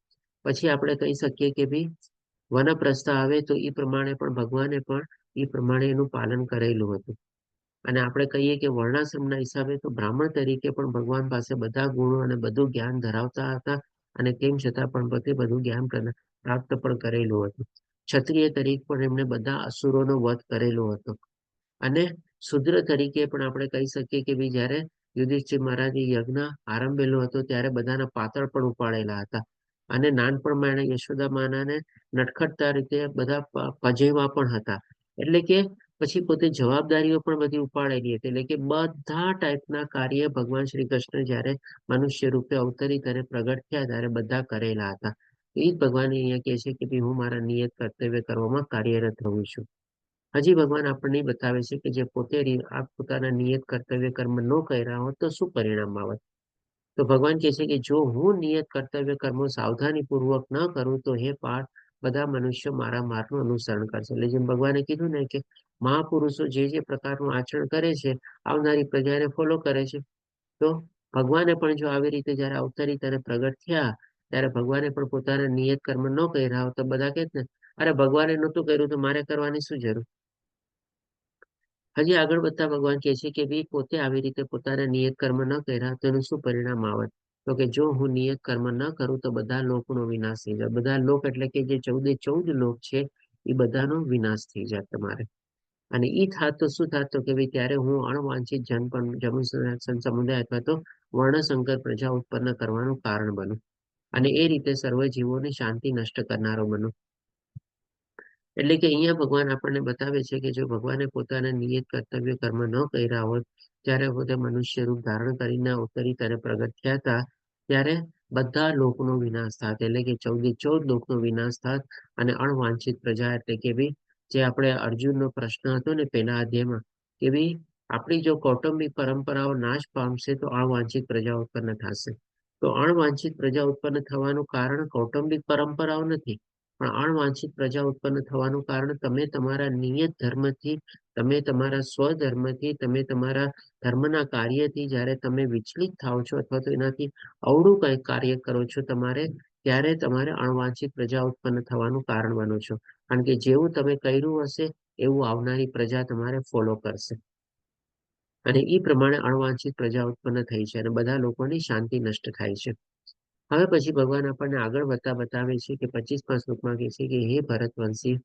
પછી આપણે કહી શકીએ કે ભાઈ વનપ્રસ્થ આવે તો એ પ્રમાણે પણ ભગવાને પણ એ પ્રમાણે એનું પાલન કરેલું હતું. અને આપણે કહીએ કે વર્ણાશ્રમના હિસાબે તો બ્રાહ્મણ તરીકે પણ ભગવાન પાસે બધા ગુણો અને બધું જ્ઞાન ધરાવતા હતા અને તેમ છતાં પણ પોતે બધું જ્ઞાન પ્રાપ્ત પણ કરેલું હતું. ક્ષત્રિય તરીકે પણ એમણે બધા અસુરોનો વધ કરેલો હતો. અને શુદ્ર તરીકે પણ આપણે કહી શકીએ કે ભાઈ જયારે યુધિષ્ઠિર મહારાજે યજ્ઞ આરંભેલો હતો ત્યારે બધાના પાતળ પણ ઉપાડેલા હતા. અને નાનપણમાં એને યશોદા માનાને નટખટતા રીતે બધા પજેવા પણ હતા. એટલે કે પછી પોતે જવાબદારીઓ પણ બધી ઉપાડેલી હતી. એટલે કે બધા ટાઈપના કાર્ય ભગવાન શ્રી કૃષ્ણ જયારે મનુષ્ય રૂપે અવતરિત અને પ્રગટ થયા ત્યારે બધા કરેલા હતા. એ જ ભગવાન અહીંયા કહે છે કે ભાઈ હું મારા નિયત કર્તવ્ય કરવામાં કાર્યરત રહું છું. હજી ભગવાન આપણને બતાવે છે કે જે પોતે આ પોતાના નિયત કર્તવ્ય કર્મ ન કર્યા હોત તો શું પરિણામ આવત. તો ભગવાન કહે છે કે જો હું નિયત કર્તવ્ય કર્મો સાવધાનીપૂર્વક ન કરું તો હે પાર્થ, બધા મનુષ્યો મારા માર્ગનું અનુસરણ કરશે. એટલે જેમ ભગવાને કીધું ને કે મહાપુરુષો જે પ્રકારનું આચરણ કરે છે, આવનારી પ્રજાને ફોલો કરે છે. તો ભગવાને પણ જો આવી રીતે જયારે અવતરિત અને પ્રગટ થયા, ત્યારે ભગવાને પણ પોતાના નિયત કર્મ ન કર્યા હોત તો બધા કહે ને, અરે ભગવાને નહોતું કર્યું તો મારે કરવાની શું જરૂર. હજી આગળ વધતા ભગવાન કહે છે કે ભાઈ પોતે આવી રીતે પોતાના નિયત કર્મ ન કર્યા તો એનું શું પરિણામ આવત. તો કે જો હું નિયત કર્મ ન કરું તો બધા લોકનો વિનાશ થઈ જાય. બધા લોક એટલે કે જે 14 લોક છે એ બધાનો વિનાશ થઈ જાય તમારે. અને ઈ થાત તો શું થાત તો કે ભાઈ ત્યારે હું અણવાંછિત સમુદાય અથવા તો વર્ણસંકર પ્રજા ઉત્પન્ન કરવાનું કારણ બનું. અને એ રીતે સર્વ જીવોની શાંતિ નષ્ટ કરનારો બનું. એટલે કે અહીંયા ભગવાન આપણને બતાવે છે કે જો ભગવાને પોતાના નિયત કર્તવ્ય કર્મ ન કર્યા હોત, ત્યારે પોતે મનુષ્ય રૂપ ધારણ કરીને અવતરિત અને પ્રગટ થયા હતા, ત્યારે બધા લોકનો વિનાશ થાત. એટલે કે 14 લોકનો વિનાશ થાત. અને અણવાંછિત પ્રજા એટલે કે ભાઈ જે આપણે અર્જુનનો પ્રશ્ન હતો ને પેલા અધ્યાયમાં, કે ભાઈ આપણી જો કૌટુંબિક પરંપરાઓ નાશ પામશે તો અણવાંછિત પ્રજા ઉત્પન્ન થશે. તો અણવાંછિત પ્રજા ઉત્પન્ન થવાનું કારણ કૌટુંબિક પરંપરાઓ નથી, પણ અણવાંછિત પ્રજા ઉત્પન્ન થવાનું કારણ તમે તમારા નિયત ધર્મથી, તમે તમારા સ્વધર્મથી, તમે તમારા ધર્મના કાર્યથી જ્યારે તમે વિચલિત થાઓ છો અથવા તો એનાથી અવળું કંઈક કાર્ય કરો છો તમારે, ત્યારે તમારે અણવાંછિત પ્રજા ઉત્પન્ન થવાનું કારણ બનો છો. કારણ કે જેવું તમે કર્યું હશે એવું આવનારી પ્રજા તમારે ફોલો કરશે. અને એ પ્રમાણે અણવાંછિત પ્રજા ઉત્પન્ન થઈ છે અને બધા લોકોની શાંતિ નષ્ટ થાય છે. હવે પછી ભગવાન આપણને આગળ વધતા બતાવે છે કે 25મા શ્લોકમાં કહે છે કે હે ભરતવંશી,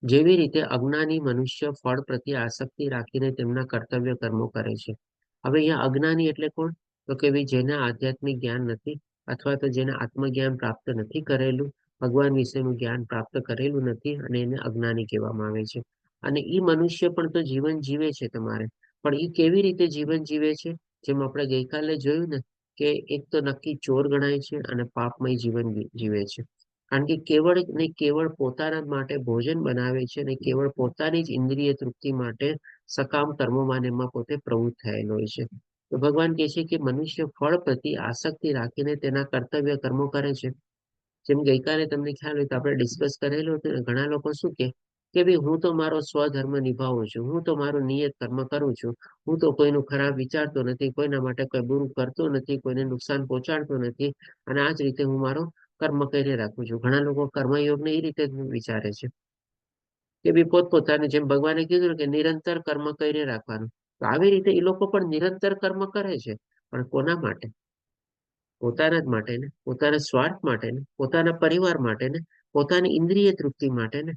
જેવી રીતે અજ્ઞાની મનુષ્ય ફળ પ્રત્યે આસક્તિ રાખીને તેમના કર્તવ્ય કર્મો કરે છે. હવે અહીંયા અજ્ઞાની એટલે કોણ? તો કે ભાઈ જેને આધ્યાત્મિક જ્ઞાન નથી, અથવા તો જેને આત્મજ્ઞાન પ્રાપ્ત નથી કરેલું, ભગવાન વિશેનું જ્ઞાન પ્રાપ્ત કરેલું નથી, અને એને અજ્ઞાની કહેવામાં આવે છે. અને એ મનુષ્ય પણ તો જીવન જીવે છે તમારે, પણ એ કેવી રીતે જીવન જીવે છે? જેમ આપણે ગઈકાલે જોયું ને કે એક તો નક્કી ચોર ગણાય છે અને પાપમય જીવન જીવે છે. કારણ કે કેવળ ને કેવળ પોતાના માટે ભોજન બનાવે છે અને કેવળ પોતાની જ ઇન્દ્રિય તૃપ્તિ માટે સકામ કર્મોમાં ને એમાં પોતે પ્રવૃત્ત થયેલો હોય છે. તો ભગવાન કહે છે કે મનુષ્ય ફળ પ્રત્યે આસક્તિ રાખીને તેના કર્તવ્ય કર્મો કરે છે. જેમ ગઈકાલે તમને ખ્યાલ હોય તો આપણે ડિસ્કસ કરેલું હતું ને, ઘણા લોકો શું કે ભાઈ હું તો મારો સ્વધર્મ નિભાવું છું, હું તો મારું નિયત કર્મ કરું છું, હું તો કોઈનું ખરાબ વિચારતો નથી, કોઈના માટે કોઈ બુરું કરતો નથી, કોઈને નુકસાન પહોંચાડતો નથી, અને આ જ રીતે હું મારો કર્મ કરીને રાખું છું. ઘણા લોકો કર્મયોગને એ રીતે જ વિચારે છે કે બી પોતપોતાને, જેમ ભગવાને કીધું કે નિરંતર કર્મ કરીને રાખવાનું, તો આવી રીતે એ લોકો પણ નિરંતર કર્મ કરે છે. પણ કોના માટે? પોતાના જ માટે ને, પોતાના સ્વાર્થ માટે ને, પોતાના પરિવાર માટે ને, પોતાની ઇન્દ્રિય તૃપ્તિ માટે ને.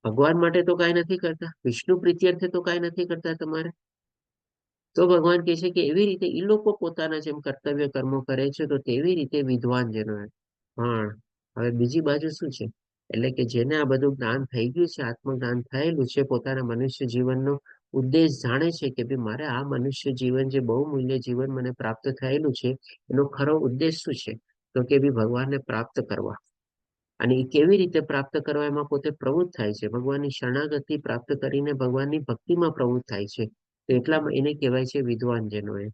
ભગવાન માટે તો કાંઈ નથી કરતા, વિષ્ણુ પ્રીત્યર્થે તો કાંઈ નથી કરતા તમારે. તો ભગવાન કહે છે કે એવી રીતે એ લોકો પોતાના જેમ કર્તવ્ય કર્મો કરે છે, તો તેવી રીતે વિદ્વાન જનો પણ હવે બીજી બાજુ શું છે? એટલે કે જેને આ બધું જ્ઞાન થઈ ગયું છે, આત્મજ્ઞાન થયેલું છે, પોતાના મનુષ્ય જીવનનો ઉદ્દેશ જાણે છે કે ભાઈ મારે આ મનુષ્ય જીવન જે બહુમૂલ્ય જીવન મને પ્રાપ્ત થયેલું છે, એનો ખરો ઉદ્દેશ શું છે? તો કે ભાઈ ભગવાનને પ્રાપ્ત કરવા. અને એ કેવી રીતે પ્રાપ્ત કરવા એમાં પોતે પ્રવૃત્ત થાય છે, ભગવાનની શરણાગતિ પ્રાપ્ત કરીને ભગવાનની ભક્તિમાં પ્રવૃત્ત થાય છે. તો એટલામાં એને કહેવાય છે વિદ્વાન જનો. એ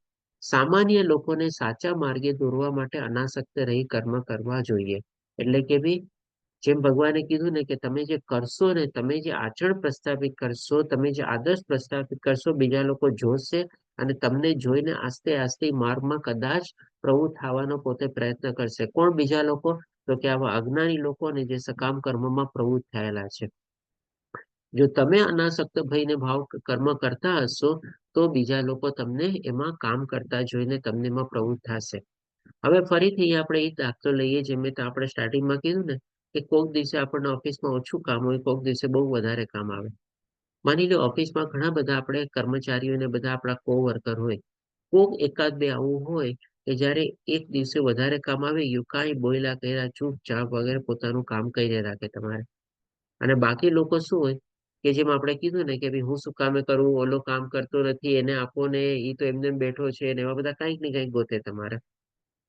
સામાન્ય લોકોને સાચા માર્ગે દોરવા માટે અનાસક્ત રહી કર્મ કરવા જોઈએ. એટલે કે ભાઈ જેમ ભગવાને કીધું ને કે તમે જે કરશો ને, તમે જે આચરણ પ્રસ્થાપિત કરશો, તમે જે આદર્શ પ્રસ્થાપિત કરશો, બીજા લોકો જોશે અને તમને જોઈને આસ્તે આસ્તે માર્ગમાં કદાચ પ્રવૃત્ત થવાનો પોતે પ્રયત્ન કરશે. કોણ બીજા લોકો? તો કે આવા અજ્ઞાની લોકોને જે સકામ કર્મમાં પ્રવૃત્ત થયેલા છે. જો તમે અનાસક્ત ભઈને ભાવ કર્મ કરતા હશો, તો બીજા લોકો તમને એમાં કામ કરતા જોઈને તમને એમાં પ્રવૃત્ત થશે. હવે ફરીથી આપણે એ દાખલો લઈએ, જેમ મેં તો આપણે સ્ટાર્ટિંગમાં કીધું ને કે કોઈક દિવસે આપણને ઓફિસમાં ઓછું કામ હોય, કોઈક દિવસે બહુ વધારે કામ આવે. માની લો ઓફિસમાં ઘણા બધા આપણે કર્મચારીઓ ને બધા આપણા કોવર્કર હોય, કોક એકાદ બે આવું હોય કે જ્યારે એક દિવસે વધારે કામ આવે ગયું, કાંઈ બોયલા કર્યા ચૂપચાપ વગેરે પોતાનું કામ કરી રાખે તમારે. અને બાકી લોકો શું હોય કે જેમ આપણે કીધું ને કે ભાઈ હું શું કામે કરું, ઓલો કામ કરતો નથી, એને આપો ને, એ તો એમને એમ બેઠો છે ને, એવા બધા કંઈક ને કંઈક ગોતે તમારે.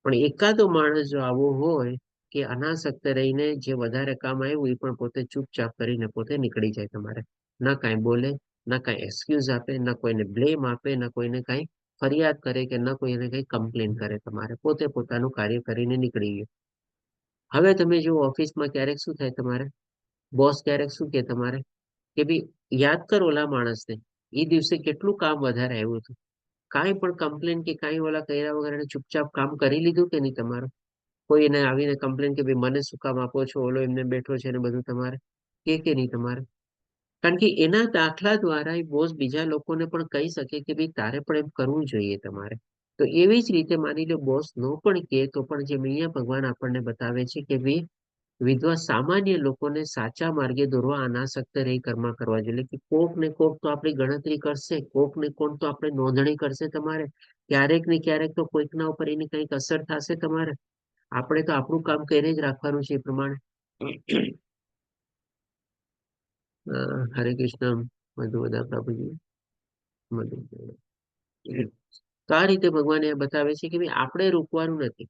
પણ એકાદો માણસ જો આવો હોય કે અનાસક્ત રહીને જે વધારે કામ આવ્યું એ પણ પોતે ચૂપચાપ કરીને પોતે નીકળી જાય તમારે. ના કાંઈ બોલે, ના કાંઈ એક્સક્યુઝ આપે, ના કોઈને બ્લેમ આપે, ના કોઈને કાંઈ ફરિયાદ કરે કે ન કોઈને કઈ કમ્પ્લેન કરે. તમારે પોતે પોતાનું કાર્ય કરીને નીકળી ગયું. હવે તમે જો ઓફિસમાં ક્યારેક શું થાય તમારે, બોસ ક્યારેક શું કે તમારે કે ભાઈ યાદ કરો ઓલા માણસને, એ દિવસે કેટલું કામ વધારે આવ્યું હતું, કાંઈ પણ કમ્પ્લેન કે કાંઈ ઓલા કર્યા વગર એને ચૂપચાપ કામ કરી લીધું કે નહીં તમારું? કોઈ એને આવીને કમ્પ્લેન કે ભાઈ મને શું કામ આપો છો, ઓલો એમને બેઠો છે ને બધું તમારે કે નહીં તમારે? કારણ કે એના દાખલા દ્વારા એ બોસ બીજા લોકોને પણ કહી શકે કે ભાઈ તારે પણ એમ કરવું જોઈએ તમારે. તો એવી જ રીતે માની લો બોસ નો પણ કે તો પણ જે અહીંયા ભગવાન આપણને બતાવે છે કે ભાઈ વિધવા સામાન્ય લોકોને સાચા માર્ગે દોરવા અનાસક્ત રહી કર્મ કરવા જોઈએ. કે કોક ને કોક તો આપણી ગણતરી કરશે, કોક ને કોક તો આપણે નોંધણી કરશે તમારે. ક્યારેક ને ક્યારેક તો કોઈકના ઉપર એની કંઈક અસર થશે તમારે. આપણે તો આપણું કામ કરીને જ રાખવાનું છે એ પ્રમાણે. હરે કૃષ્ણ મધુવદા પ્રભુજી. મધુ તો આ રીતે ભગવાન એ બતાવે છે કે ભાઈ આપણે રોકવાનું નથી.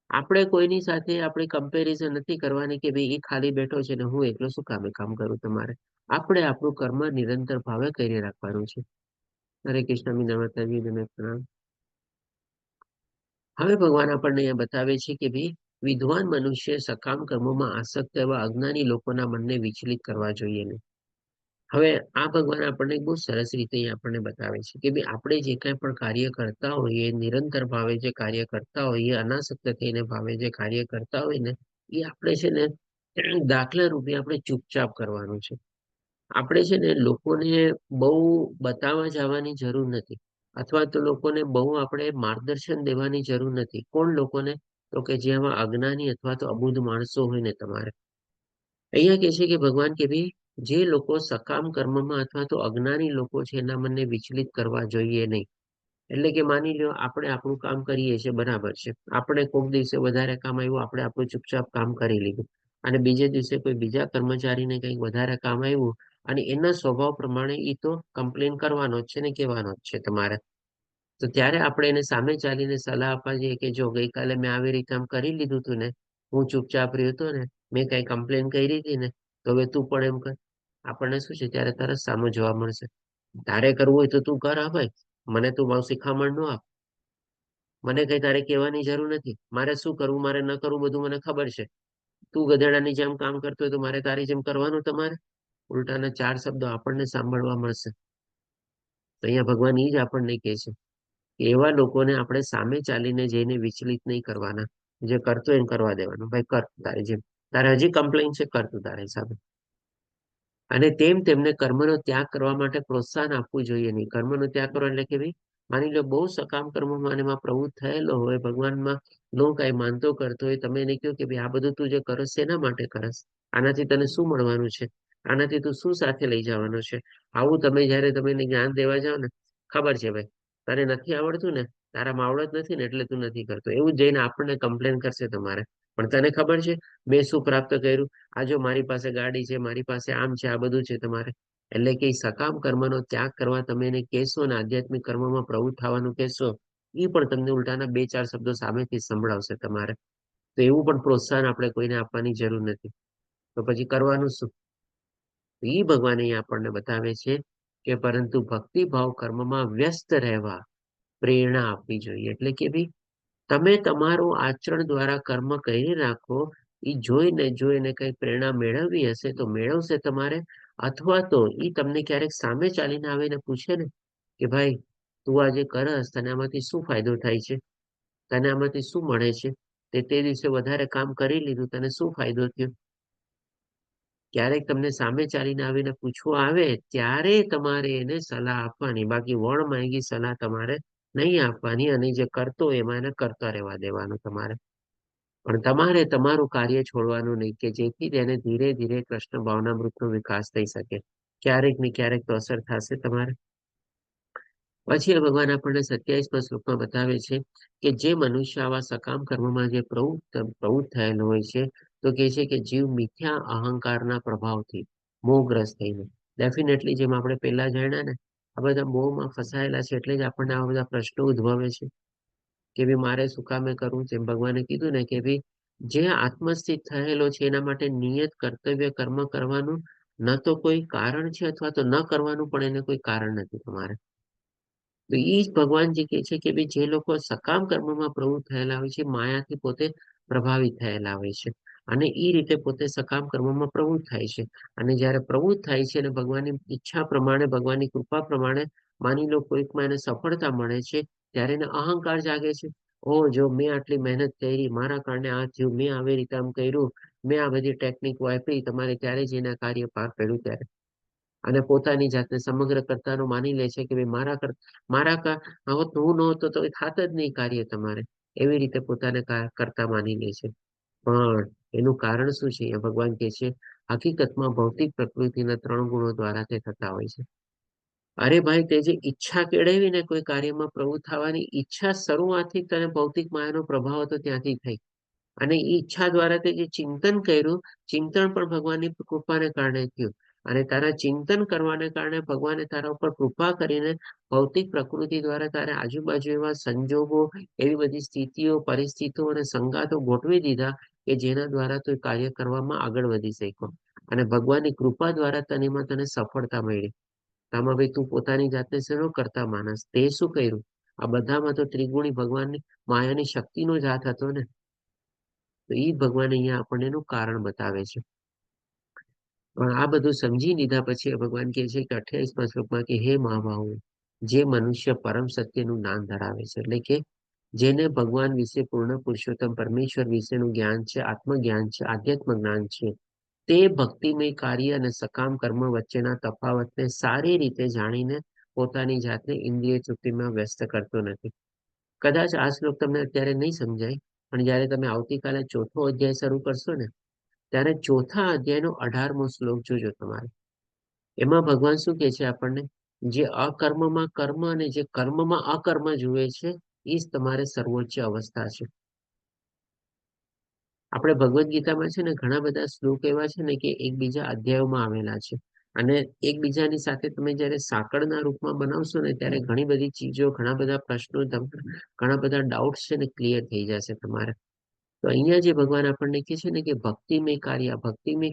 આપણે કોઈની સાથે આપણે કમ્પેરિઝન નથી કરવાની કે ભાઈ એ ખાલી બેઠો છે ને હું એકલો શું કામે કામ કરું તમારે. આપણે આપણું કર્મ નિરંતર ભાવે કરી રાખવાનું છે. હરે કૃષ્ણ મીના માતાજી તમે પ્રણામ. હવે ભગવાન આપણને અહીંયા બતાવે છે કે ભાઈ વિદ્વાન મનુષ્ય સકામ કર્મોમાં આસક્ત એવા અજ્ઞાની લોકોના મનને વિચલિત કરવા જોઈએ નહીં. હવે આ ભગવાન આપણને બહુ સરસ રીતે અહીં આપણને બતાવે છે કે ભાઈ આપણે જે કાંઈ પણ કાર્ય કરતા હોઈએ, નિરંતર ભાવે જે કાર્ય કરતા હોઈએ, અનાસક્ત થઈને ભાવે જે કાર્ય કરતા હોય ને એ આપણે છે ને દાખલા રૂપે આપણે ચૂપચાપ કરવાનું છે. આપણે છે ને લોકોને બહુ બતાવવા જવાની જરૂર નથી, અથવા તો લોકોને બહુ આપણે માર્ગદર્શન દેવાની જરૂર નથી. કોણ લોકોને? તો કે જેમાં અજ્ઞાની અથવા તો અબુદ્ધ માણસો હોય ને તમારે. અહીંયા કે છે કે ભગવાન કે ભાઈ જે લોકો સકામ કર્મમાં અથવા તો અજ્ઞાની લોકો છે એના મનને વિચલિત કરવા જોઈએ નહીં. એટલે કે માની લો આપણે આપણું કામ કરીએ છીએ બરાબર છે, આપણે કોઈક દિવસે વધારે કામ આવ્યું આપણે આપણું ચૂપચાપ કામ કરી લીધું, અને બીજે દિવસે કોઈ બીજા કર્મચારીને કંઈક વધારે કામ આવ્યું અને એના સ્વભાવ પ્રમાણે એ તો કમ્પ્લેન કરવાનો જ છે ને કહેવાનો જ છે તમારે. તો ત્યારે આપણે એને સામે ચાલીને સલાહ આપવા જઈએ કે જો ગઈકાલે મેં આવી રીતે આમ કરી લીધું હતું ને, હું ચૂપચાપ રહ્યો હતો ને, મેં કઈ કમ્પ્લેન કરી હતી ને, તો હવે તું પણ એમ કર. આપણને શું છે ત્યારે તરત સામે જોવા મળશે. તારે કરવું હોય તો તું કર. હા ભાઈ, મને તું બહુ શિખામણ ન આપ. મને કઈ તારે કહેવાની જરૂર નથી. મારે શું કરવું મારે ન કરવું બધું મને ખબર છે. તું ગધેડાની જેમ કામ કરતો હોય તો મારે તારી જેમ કરવાનું તમારે. ઉલટાના ચાર શબ્દો આપણને સાંભળવા મળશે. તો અહીંયા ભગવાન એ જ આપણને કહે છે કે એવા લોકોને આપણે સામે ચાલીને જઈને વિચલિત નહીં કરવાના. જે કરતો એમ કરવા દેવાનું. ભાઈ કર તારે જેમ. તારે હજી કમ્પ્લેન છે, કર તું તારા હિસાબે. અને તેમને કર્મનો ત્યાગ કરવા માટે પ્રોત્સાહન આપવું જોઈએ નહીં. કર્મનો ત્યાગ કરો એટલે કે ભાઈ માની લો બહુ સકામ કર્મોમાં અને એમાં પ્રવૃત્ત થયેલો હોય, ભગવાનમાં નો કાંઈ માનતો કરતો હોય, તમે એને કહો કે ભાઈ આ બધું તું જે કરસ શેના માટે કરસ? આનાથી તને શું મળવાનું છે? આનાથી તું શું સાથે લઈ જવાનો છે? આવું તમે જયારે તમે એને જ્ઞાન દેવા જાઓ ને, ખબર છે ભાઈ તને નથી આવડતું ને, તારામાં આવડત નથી ને એટલે તું નથી કરતો, એવું જઈને આપણને કમ્પ્લેન કરશે તમારે. પણ તને ખબર છે મેં શું પ્રાપ્ત કર્યું? આ જો મારી પાસે ગાડી છે, મારી પાસે આમ છે, આ બધું છે તમારે. એટલે કે સકામ કર્મનો ત્યાગ કરવા તમે એને કહેશો ને આધ્યાત્મિક કર્મમાં પ્રવૃત્ત થવાનું કહેશો, એ પણ તમને ઉલટાના બે ચાર શબ્દો સામેથી સંભળાવશે તમારે. તો એવું પણ પ્રોત્સાહન આપણે કોઈને આપવાની જરૂર નથી. તો પછી કરવાનું શું? એ ભગવાન અહીં આપણને બતાવે છે કે પરંતુ ભક્તિભાવ કર્મમાં વ્યસ્ત રહેવા પ્રેરણા આપવી જોઈએ. એટલે કે ભાઈ તમે તમારું આચરણ દ્વારા કર્મ કરી રાખો, એ જોઈને કઈ પ્રેરણા મેળવવી હશે તો મેળવશે તમારે. અથવા તો એ તમને ક્યારેક સામે ચાલીને આવીને પૂછે ને કે ભાઈ તું આજે કરસ તને આમાંથી શું ફાયદો થાય છે, તને આમાંથી શું મળે છે, તે દિવસે વધારે કામ કરી લીધું તને શું ફાયદો થયો? ક્યારેક તમને સામે ચાલીને આવીને પૂછવું આવે ત્યારે તમારે એને સલાહ આપવાની. બાકી વણ માંગી સલાહ તમારે નહીં આપવાની. અને જે કરતો એમાં એને કરતા રહેવા દેવાનું તમારે. પણ તમારે તમારું કાર્ય છોડવાનું નહીં કે જેથી તેને ધીરે ધીરે કૃષ્ણ ભાવનામૃતનો વિકાસ થઈ શકે. ક્યારેક ને ક્યારેક તો અસર થશે તમારે. પછી આ ભગવાન આપણને 27મા શ્લોકમાં બતાવે છે કે જે મનુષ્ય આવા સકામ કર્મમાં જે પ્રવૃત્ત થયેલો હોય છે, તો કે છે કે જીવ મિથ્યા અહંકારના પ્રભાવથી મોહગ્રસ્ત થઈને, ડેફિનેટલી જેમ આપણે પહેલા જાણ્યા ને, આ બધા મોહમાં ફસાયેલા છે એટલે જ આપણને આવા બધા પ્રશ્નો ઉદ્ભવે છે કે ભાઈ મારે શું કામે કરવું? જેમ ભગવાને કીધું ને કે ભાઈ જે આત્મસ્થિત થયેલો છે એના માટે નિયત કર્તવ્ય કર્મ કરવાનું ન તો કોઈ કારણ છે અથવા તો ન કરવાનું પણ એને કોઈ કારણ નથી તમારે. તો એ જ ભગવાનજી કહે છે કે ભાઈ જે લોકો સકામ કર્મમાં પ્રવૃત્ત થયેલા હોય છે માયાથી પોતે પ્રભાવિત થયેલા હોય છે અને એ રીતે પોતે સકામ કર્મમાં પ્રવૃત્ત થાય છે. અને જ્યારે પ્રવૃત્ત થાય છે અને ભગવાનની ઈચ્છા પ્રમાણે ભગવાનની કૃપા પ્રમાણે માની લો કોઈકમાં એને સફળતા મળે છે ત્યારે એને અહંકાર જાગે છે. ઓ જો મેં આટલી મહેનત કરી મારા કારણે આ થયું, મેં આવી રીતે આમ કર્યું, મેં આ બધી ટેકનિક વાપરી, તમારે ત્યારે જ એના કાર્ય પાર પડ્યું ત્યારે. અને પોતાની જાતને સમગ્ર કર્તાનો માની લે છે કે ભાઈ હું નહોતો તો એ થાત જ નહીં કાર્ય તમારે. એવી રીતે પોતાને કર્તા માની લે છે. પણ એનું કારણ શું છે? એ ભગવાન કહે છે હકીકતમાં ભૌતિક પ્રકૃતિના 3 ગુણો દ્વારા તે થતા હોય છે. અરે ભાઈ, તે જે ઈચ્છા કેળવી ને કોઈ કાર્યમાં પ્રવૃત્ત થવાની ઈચ્છા શરૂઆતથી તને ભૌતિક માયાનો પ્રભાવ હતો ત્યાંથી થઈ. અને એ ઈચ્છા દ્વારા તે જે ચિંતન કર્યું, ચિંતન પણ ભગવાનની કૃપાને કારણે થયું. અને તારા ચિંતન કરવાને કારણે ભગવાને તારા ઉપર કૃપા કરીને ભૌતિક પ્રકૃતિ દ્વારા તારે આજુબાજુ એવા સંજોગો, એવી બધી સ્થિતિઓ, પરિસ્થિતિઓ અને સંગાતો ગોઠવી દીધા કે જેના દ્વારા તું કાર્ય કરવામાં આગળ વધી શક્યો. અને ભગવાનની કૃપા દ્વારા તને સફળતા મળી. આમાં ભાઈ તું પોતાની જાતને શેનો કરતા માનસ? તે શું કર્યું? આ બધામાં તો ત્રિગુણી ભગવાનની માયાની શક્તિનો જ હાથ હતો ને. તો એ ભગવાન અહીંયા આપણને એનું કારણ બતાવે છે. પણ આ બધું સમજી લીધા પછી ભગવાન કહે છે કે 28મા શ્લોકમાં કે હે મહાભાવો, જે મનુષ્ય પરમ સત્યનું જ્ઞાન ધરાવે છે, એટલે કે જેને ભગવાન વિશે પૂર્ણ પુરુષોત્તમ પરમેશ્વર વિશેનું જ્ઞાન છે, આત્મજ્ઞાન છે, આધ્યાત્મ જ્ઞાન છે, તે ભક્તિમય કાર્ય અને સકામ કર્મ વચ્ચેના તફાવતને સારી રીતે જાણીને પોતાની જાતને ઇન્દ્રિય તૃપ્તિમાં વ્યસ્ત કરતો નથી. કદાચ આ શ્લોક તમને અત્યારે નહીં સમજાય, પણ જ્યારે તમે આવતીકાલે 4થો અધ્યાય શરૂ કરશો ને, ત્યારે 4થા અધ્યાયનો 18મો શ્લોક જોજો તમારે. એમાં ભગવાન શું કહે છે આપણને? જે અકર્મમાં કર્મ અને જે કર્મમાં અકર્મ જુએ છે, એ જ તમારે સર્વોચ્ચ અવસ્થા છે. આપણે ભગવદ્ ગીતામાં છે ને ઘણા બધા શ્લોક એવા છે ને કે એકબીજા અધ્યાયોમાં આવેલા છે. અને એકબીજાની સાથે તમે જ્યારે સાંકળના રૂપમાં બનાવશો ને ત્યારે ઘણી બધી ચીજો, ઘણા બધા પ્રશ્નો, ઘણા બધા ડાઉટ્સ છે ને ક્લિયર થઈ જશે તમારે. તો અહીંયા જે ભગવાન આપણને કહે છે ને કે ભક્તિમય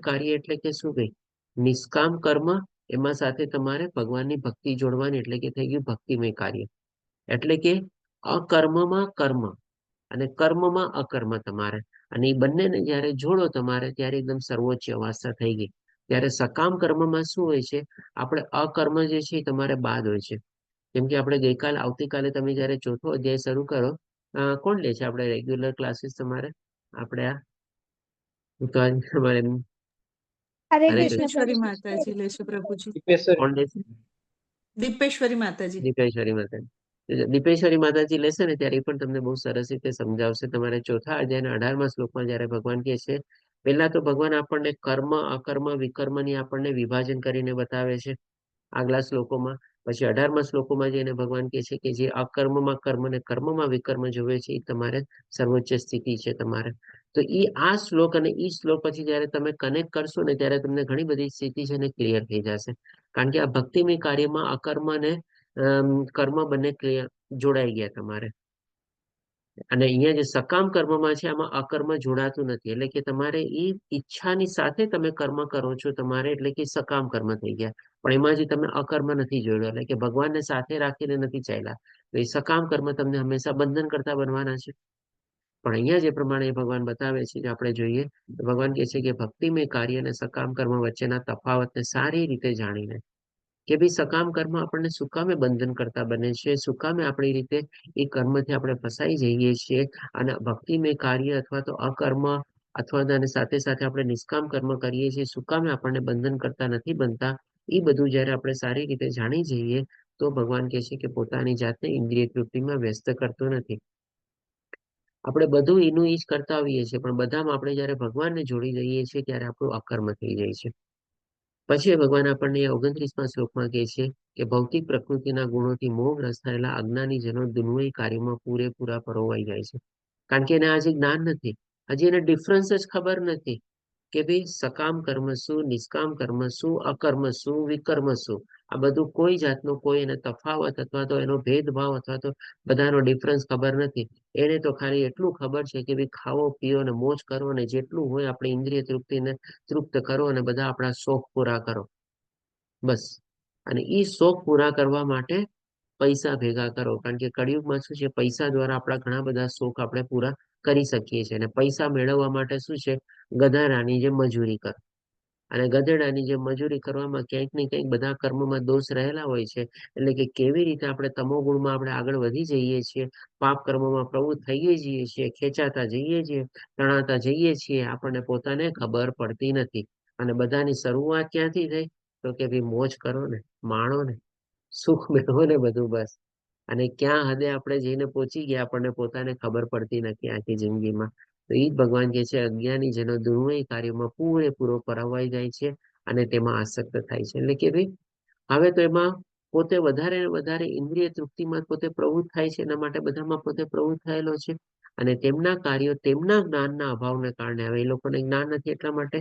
કાર્ય એટલે કે શું ભાઈ? નિષ્કામ કર્મ, એમાં સાથે તમારે ભગવાનની ભક્તિ જોડવાની, એટલે કે થઈ ગયું ભક્તિમય કાર્ય. એટલે કે અકર્મમાં કર્મ અને કર્મમાં અકર્મ તમારે. અને એ બંનેને જ્યારે જોડો તમારે ત્યારે એકદમ સર્વોચ્ચ અવસ્થા થઈ ગઈ. ત્યારે સકામ કર્મમાં શું હોય છે? આપણે અકર્મ જે છે એ તમારે બાદ હોય છે. કેમ કે આપણે આવતીકાલે તમે જ્યારે 4થો અધ્યાય શરૂ કરો, કોણ લે છે આપણે રેગ્યુલર ક્લાસીસ તમારે? આપણે આ હું તો આજે તમારે હરે હરે કૃષ્ણ કૃષ્ણ. દીપેશ્વરી પ્રભુજી. માતાજી લેશે પ્રભુજી. કોણ લે છે? દીપેશ્વરી માતાજી. દીપેશ્વરી માતાજી. દીપેશ્વરી માતાજી લેશે ને ત્યારે એ પણ તમને બહુ સરસ રીતે સમજાવશે. તમારે 4થા અધ્યાયના 18મા શ્લોકમાં જ્યારે ભગવાન કહે છે, પહેલા તો ભગવાન આપણને કર્મ, અકર્મ, વિકર્મની આપણને વિભાજન કરીને બતાવે છે આગલા શ્લોકોમાં. પછી 18મા શ્લોકોમાં જઈને ભગવાન કહે છે કે જે અકર્મમાં કર્મ અને કર્મમાં વિકર્મ જોવે છે એ તમારે સર્વોચ્ચ સ્થિતિ છે તમારે. તો આ શ્લોક અને ઈ શ્લોક પછી જયારે તમે કનેક્ટ કરશો ને ત્યારે તમને ઘણી બધી સ્થિતિ છે ને ક્લિયર થઈ જશે. કારણ કે આ ભક્તિમય કાર્યમાં અકર્મ અને કર્મ બંને જોડાઈ ગયા તમારે. અને અહીંયા જે સકામ કર્મમાં છે આમાં અકર્મ જોડાતું નથી. એટલે કે તમારે એ ઈચ્છાની સાથે તમે કર્મ કરો છો તમારે, એટલે કે સકામ કર્મ થઈ ગયા. પણ એમાં જે તમે અકર્મ નથી જોડ્યો, એટલે કે ભગવાનને સાથે રાખીને નથી ચાલ્યા, તો એ સકામ કર્મ તમને હંમેશા બંધન કરતા બનવાના છે. પણ અહીંયા જે પ્રમાણે ભગવાન બતાવે છે કે આપણે જોઈએ, તો ભગવાન કહે છે કે ભક્તિમય કાર્ય અને સકામ કર્મ વચ્ચેના તફાવતને સારી રીતે જાણીને કે ભાઈ સકામ કર્મ આપણને શું કામે બંધન કરતા બને છે, શું કામે આપણી રીતે એ કર્મથી આપણે ફસાઈ જઈએ છીએ, અને ભક્તિમય કાર્ય અથવા તો અકર્મ અથવા સાથે સાથે આપણે નિષ્કામ કર્મ કરીએ છીએ, શું કામે આપણને બંધન કરતા નથી બનતા, એ બધું જયારે આપણે સારી રીતે જાણી જઈએ તો ભગવાન કહે છે કે પોતાની જાતને ઇન્દ્રિય તૃપ્તિમાં વ્યસ્ત કરતો નથી. આપણે બધું એનું ઈ જ કરતા હોઈએ છીએ, પણ બધામાં આપણે જયારે ભગવાનને જોડી દઈએ છીએ ત્યારે આપણું અકર્મ થઈ જાય છે. પછી ભગવાન આપણને 29મા શ્લોકમાં કહે છે કે ભૌતિક પ્રકૃતિના ગુણોથી મોહગ્રસ્ત થયેલા અજ્ઞાનીજનો દુન્મય કાર્યમાં પૂરેપૂરા પરોવાઈ જાય છે. કારણ કે એને આજે જ્ઞાન નથી, હજી એને ડિફરન્સ જ ખબર નથી. કે ભાઈ સકામ કર્મ શું, નિષ્કામ કર્મ શું, અકર્મ શું, વિકર્મ શું, આ બધું કોઈ જાતનો કોઈ એને તફાવત અથવા તો એનો ભેદભાવ અથવા તો બધાનો ડિફરન્સ ખબર નથી. એને તો ખાલી એટલું ખબર છે કે ભાઈ ખાવો પીઓ ને મોજ કરો ને જેટલું હોય આપણી ઇન્દ્રિય તૃપ્તિને તૃપ્ત કરો અને બધા આપણા શોખ પૂરા કરો, બસ. અને એ શોખ પૂરા કરવા માટે પૈસા ભેગા કરો, કારણ કે કળિયુગમાં શું છે, પૈસા દ્વારા આપણા ઘણા બધા શોખ આપણે પૂરા કરી શકીએ છીએ. અને પૈસા મેળવવા માટે શું છે, ગધાડાની જે મજૂરી કરો. અને ગધેડાની જે મજૂરી કરવામાં ક્યાંક ને ક્યાંક બધા કર્મોમાં દોષ રહેલા હોય છે. એટલે કે કેવી રીતે આપણે તમોગુણમાં આપણે આગળ વધી જઈએ છીએ, પાપ કર્મોમાં પ્રવૃત્ત થઈએ જઈએ છીએ, ખેંચાતા જઈએ છીએ, તણાતા જઈએ છીએ, આપણને પોતાને ખબર પડતી નથી. અને બધાની શરૂઆત ક્યાંથી થઈ? તો કે ભાઈ મોજ કરો ને, માણો ને, સુખ મેળવો ને, બધું બસ. અને ક્યાં હદે આપણે જઈને પહોંચી ગયા આપણને પોતાને ખબર પડતી નથી આખી જિંદગીમાં. તો એ જ ભગવાન કહે છે, અજ્ઞાની જેનો દુર્મય કાર્યોમાં પૂરેપૂરો પરાવાઈ જાય છે અને તેમાં આસક્ત થાય છે. એટલે કે ભાઈ હવે તો એમાં પોતે વધારે ને વધારે ઇન્દ્રિય તૃપ્તિમાં પોતે પ્રવૃત્ત થાય છે, એના માટે બધામાં પોતે પ્રવૃત્ત થયેલો છે. અને તેમના કાર્યો તેમના જ્ઞાનના અભાવને કારણે, હવે એ લોકોને જ્ઞાન નથી એટલા માટે,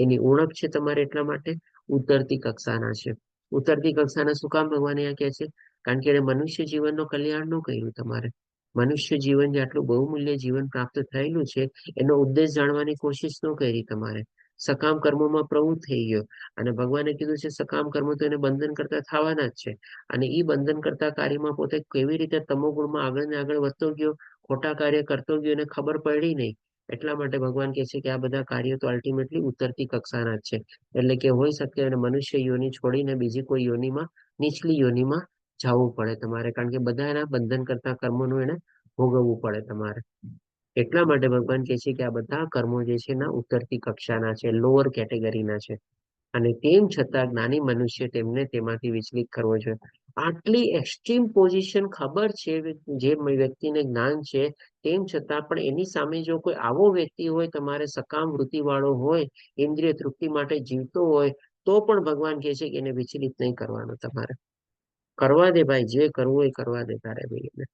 એની ઉણપ છે તમારે એટલા માટે, ઉતરતી કક્ષાના છે. ઉતરતી કક્ષાના શું કામ ભગવાન અહીંયા કહે છે? કારણ કે એને મનુષ્ય જીવનનો કલ્યાણ ન કર્યું તમારે. મનુષ્ય જીવન જે આટલું બહુમૂલ્ય જીવન પ્રાપ્ત થયેલું છે, એનો ઉદ્દેશ જાણવાની કોશિશ ન કરી તમારે. સકામ કર્મોમાં પ્રવૃત્ત થઈ ગયો. અને ભગવાને કીધું છે સકામ કર્મો તો એને બંધન કરતા થવાના જ છે. અને એ બંધન કરતા કાર્યમાં પોતે કેવી રીતે તમોગુણમાં આગળ ને આગળ વધતો ગયો, ખોટા કાર્ય કરતો ગયો, એને ખબર પડી નહીં. એટલા માટે ભગવાન કહે છે કે આ બધા કાર્યો તો અલ્ટિમેટલી ઉતરતી કક્ષાના જ છે. એટલે કે હોઈ શકે અને મનુષ્ય યોની છોડીને બીજી કોઈ યોનીમાં, નીચલી યોનીમાં જવું પડે તમારે, કારણ કે બધા એના બંધન કરતા કર્મોનું એને ભોગવવું પડે તમારે. એટલા માટે ભગવાન કહે છે કે આ બધા કર્મો જે છે ના ઉતરતી કક્ષાના છે, લોઅર કેટેગરીના છે. અને તેમ છતાં જ્ઞાની મનુષ્ય તેમને તેમાંથી વિચલિત કરવો જોઈએ. આટલી એક્સ્ટ્રીમ પોઝિશન ખબર છે, જે વ્યક્તિને જ્ઞાન છે, તેમ છતાં પણ એની સામે જો કોઈ આવો વ્યક્તિ હોય, તમારે સકામ વૃત્તિ વાળો હોય, ઇન્દ્રિય તૃપ્તિ માટે જીવતો હોય, તો પણ ભગવાન કહે છે કે એને વિચલિત નહીં કરવાનો તમારે. કરવા દે ભાઈ, જે કરવું એ કરવા દે તારે ભાઈ એને.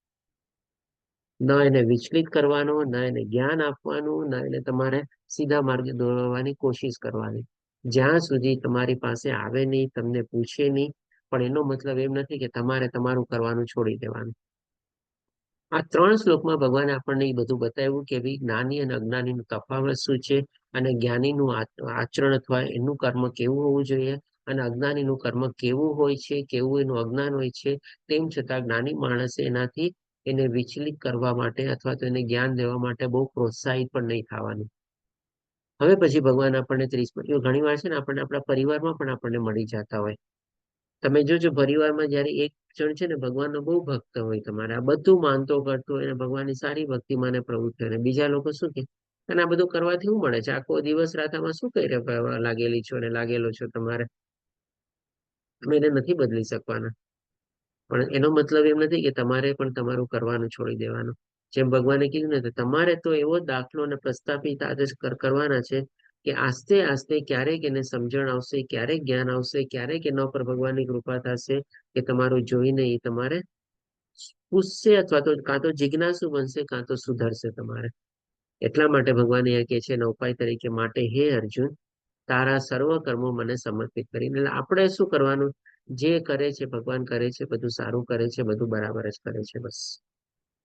ન એને વિચલિત કરવાનો, ન એને જ્ઞાન આપવાનું, ન એને તમારે સીધા માર્ગે દોરવાની કોશિશ કરવાની. જ્યાં સુધી તમારી પાસે આવે નહીં, તમને પૂછે નહીં, પણ એનો મતલબ એમ નથી કે તમારે તમારું કરવાનું છોડી દેવાનું. આ 3 શ્લોકમાં ભગવાને આપણને એ બધું બતાવ્યું કે ભાઈ જ્ઞાની અને અજ્ઞાનીનો તફાવત શું છે, અને જ્ઞાનીનું આચરણ અથવા એનું કર્મ કેવું હોવું જોઈએ, અને અજ્ઞાનીનું કર્મ કેવું હોય છે, કેવું એનું અજ્ઞાન હોય છે. તેમ છતાં જ્ઞાની માણસે એનાથી એને વિચલિત કરવા માટે અથવા તો એને જ્ઞાન દેવા માટે બહુ પ્રોત્સાહિત પણ નહીં થવાનું. હવે પછી ભગવાન આપણને 30 ઘણી વાર છે ને, આપણને આપણા પરિવારમાં પણ આપણને મળી જતા હોય. તમે જોજો પરિવારમાં જયારે એક જણ છે ને ભગવાનનો બહુ ભક્ત હોય, તમારે આ બધું માનતો કરતો હોય અને ભગવાનની સારી ભક્તિમાં ને પ્રવૃત્તિ હોય, બીજા લોકો શું કે અને આ બધું કરવાથી શું મળે છે, આખો દિવસ રાત આમાં શું કરી લાગેલી છો ને લાગેલો છો તમારે, તમે એને નથી બદલી શકવાના. પણ એનો મતલબ એમ નથી કે તમારે પણ તમારું કરવાનું છોડી દેવાનું. જેમ ભગવાને કીધું ને, તમારે તો એવો દાખલો અને પ્રસ્થાપિત આદેશ કરવાના છે કે આસ્તે આસ્તે ક્યારેક એને સમજણ આવશે, ક્યારેક જ્ઞાન આવશે, ક્યારેક એના પર ભગવાનની કૃપા થશે કે તમારું જોઈને એ તમારે પૂછશે, અથવા તો કાં તો જિજ્ઞાસુ બનશે, કાં તો સુધરશે તમારે. એટલા માટે ભગવાન અહીંયા કહે છે એના ઉપાય તરીકે, માટે હે અર્જુન, તારા સર્વ કર્મો મને સમર્પિત કરીને. એટલે આપણે શું કરવાનું? જે કરે છે ભગવાન કરે છે, બધું સારું કરે છે, બધું બરાબર જ કરે છે, બસ.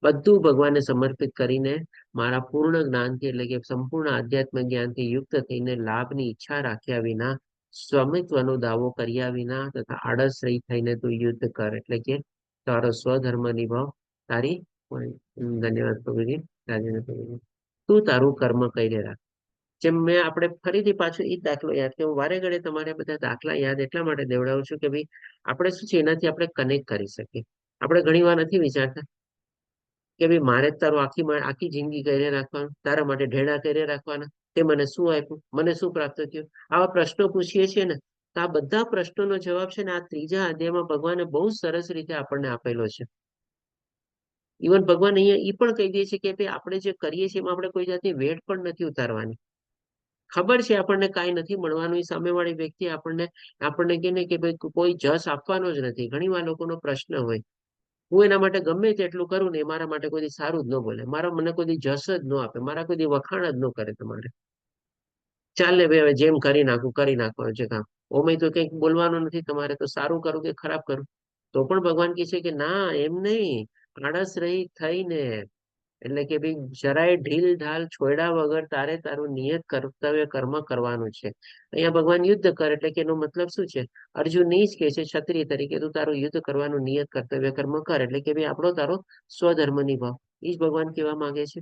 બધું ભગવાનને સમર્પિત કરીને મારા પૂર્ણ જ્ઞાનથી, એટલે કે સંપૂર્ણ આધ્યાત્મિક જ્ઞાનથી યુક્ત થઈને, લાભની ઈચ્છા રાખ્યા વિના, સ્વામિત્વનો દાવો કર્યા વિના તથા આળસ રહી થઈને તું યુદ્ધ કર. એટલે કે તારો સ્વધર્મ નિભાવ, તારી ધન્યવાદ પ્રભુજી, રાજેન્દ્ર પ્રભુજી, તું તારું કર્મ કરી રાખ. જેમ મેં આપણે ફરીથી પાછો એ દાખલો યાદ, કે હું વારે ઘડે તમારે બધા દાખલા યાદ એટલા માટે દેવડાવું છું કે ભાઈ આપણે શું છે એનાથી આપણે કનેક્ટ કરી શકીએ. આપણે ઘણી વાર નથી વિચારતા કે ભાઈ મારે જ તારું આખી જિંદગી કરી રાખવાનું, તારા માટે ઢેડા કરી રાખવાના, તે મને શું આપ્યું, મને શું પ્રાપ્ત થયું, આવા પ્રશ્નો પૂછીએ છીએ ને. તો આ બધા પ્રશ્નોનો જવાબ છે ને આ 3જા અધ્યાયમાં ભગવાને બહુ સરસ રીતે આપણને આપેલો છે. ઇવન ભગવાન અહીંયા એ પણ કહી દે છે કે ભાઈ આપણે જે કરીએ છીએ એમાં આપણે કોઈ જાતની વેટ પણ નથી ઉતારવાની. ખબર છે આપણને કાંઈ નથી મળવાનું, એ સામેવાળી વ્યક્તિ આપણને કહે ને કે ભાઈ કોઈ જસ આપવાનો જ નથી. ઘણી વાર લોકોનો પ્રશ્ન હોય, હું એના માટે ગમે તેટલું કરું ને એ મારા માટે કોઈ સારું જ ન બોલે, મને કોઈ જસ જ ન આપે, મારા કોઈ વખાણ જ ન કરે તમારે. ચાલે ભાઈ હવે જેમ કરી નાખવાનું છે કામ. ઓમય તો કંઈક બોલવાનું નથી તમારે, તો સારું કરું કે ખરાબ કરું. તો પણ ભગવાન કહે છે કે ના એમ નહીં, આળસ રહી થઈને. એટલે કે ભાઈ જરાય ઢીલ ઢાલ છોડ્યા વગર તારે તારું નિયત કર્તવ્ય કર્મ કરવાનું છે. અહીંયા ભગવાન યુદ્ધ કર એટલે કે એનો મતલબ શું છે? અર્જુન ની જ કે છે ક્ષત્રિય તરીકે તું તારું યુદ્ધ કરવાનું નિયત કર્તવ્ય કર્મ કર, એટલે કે ભાઈ આપણો તારો સ્વધર્મ નિભાવ. એ જ ભગવાન કહેવા માંગે છે.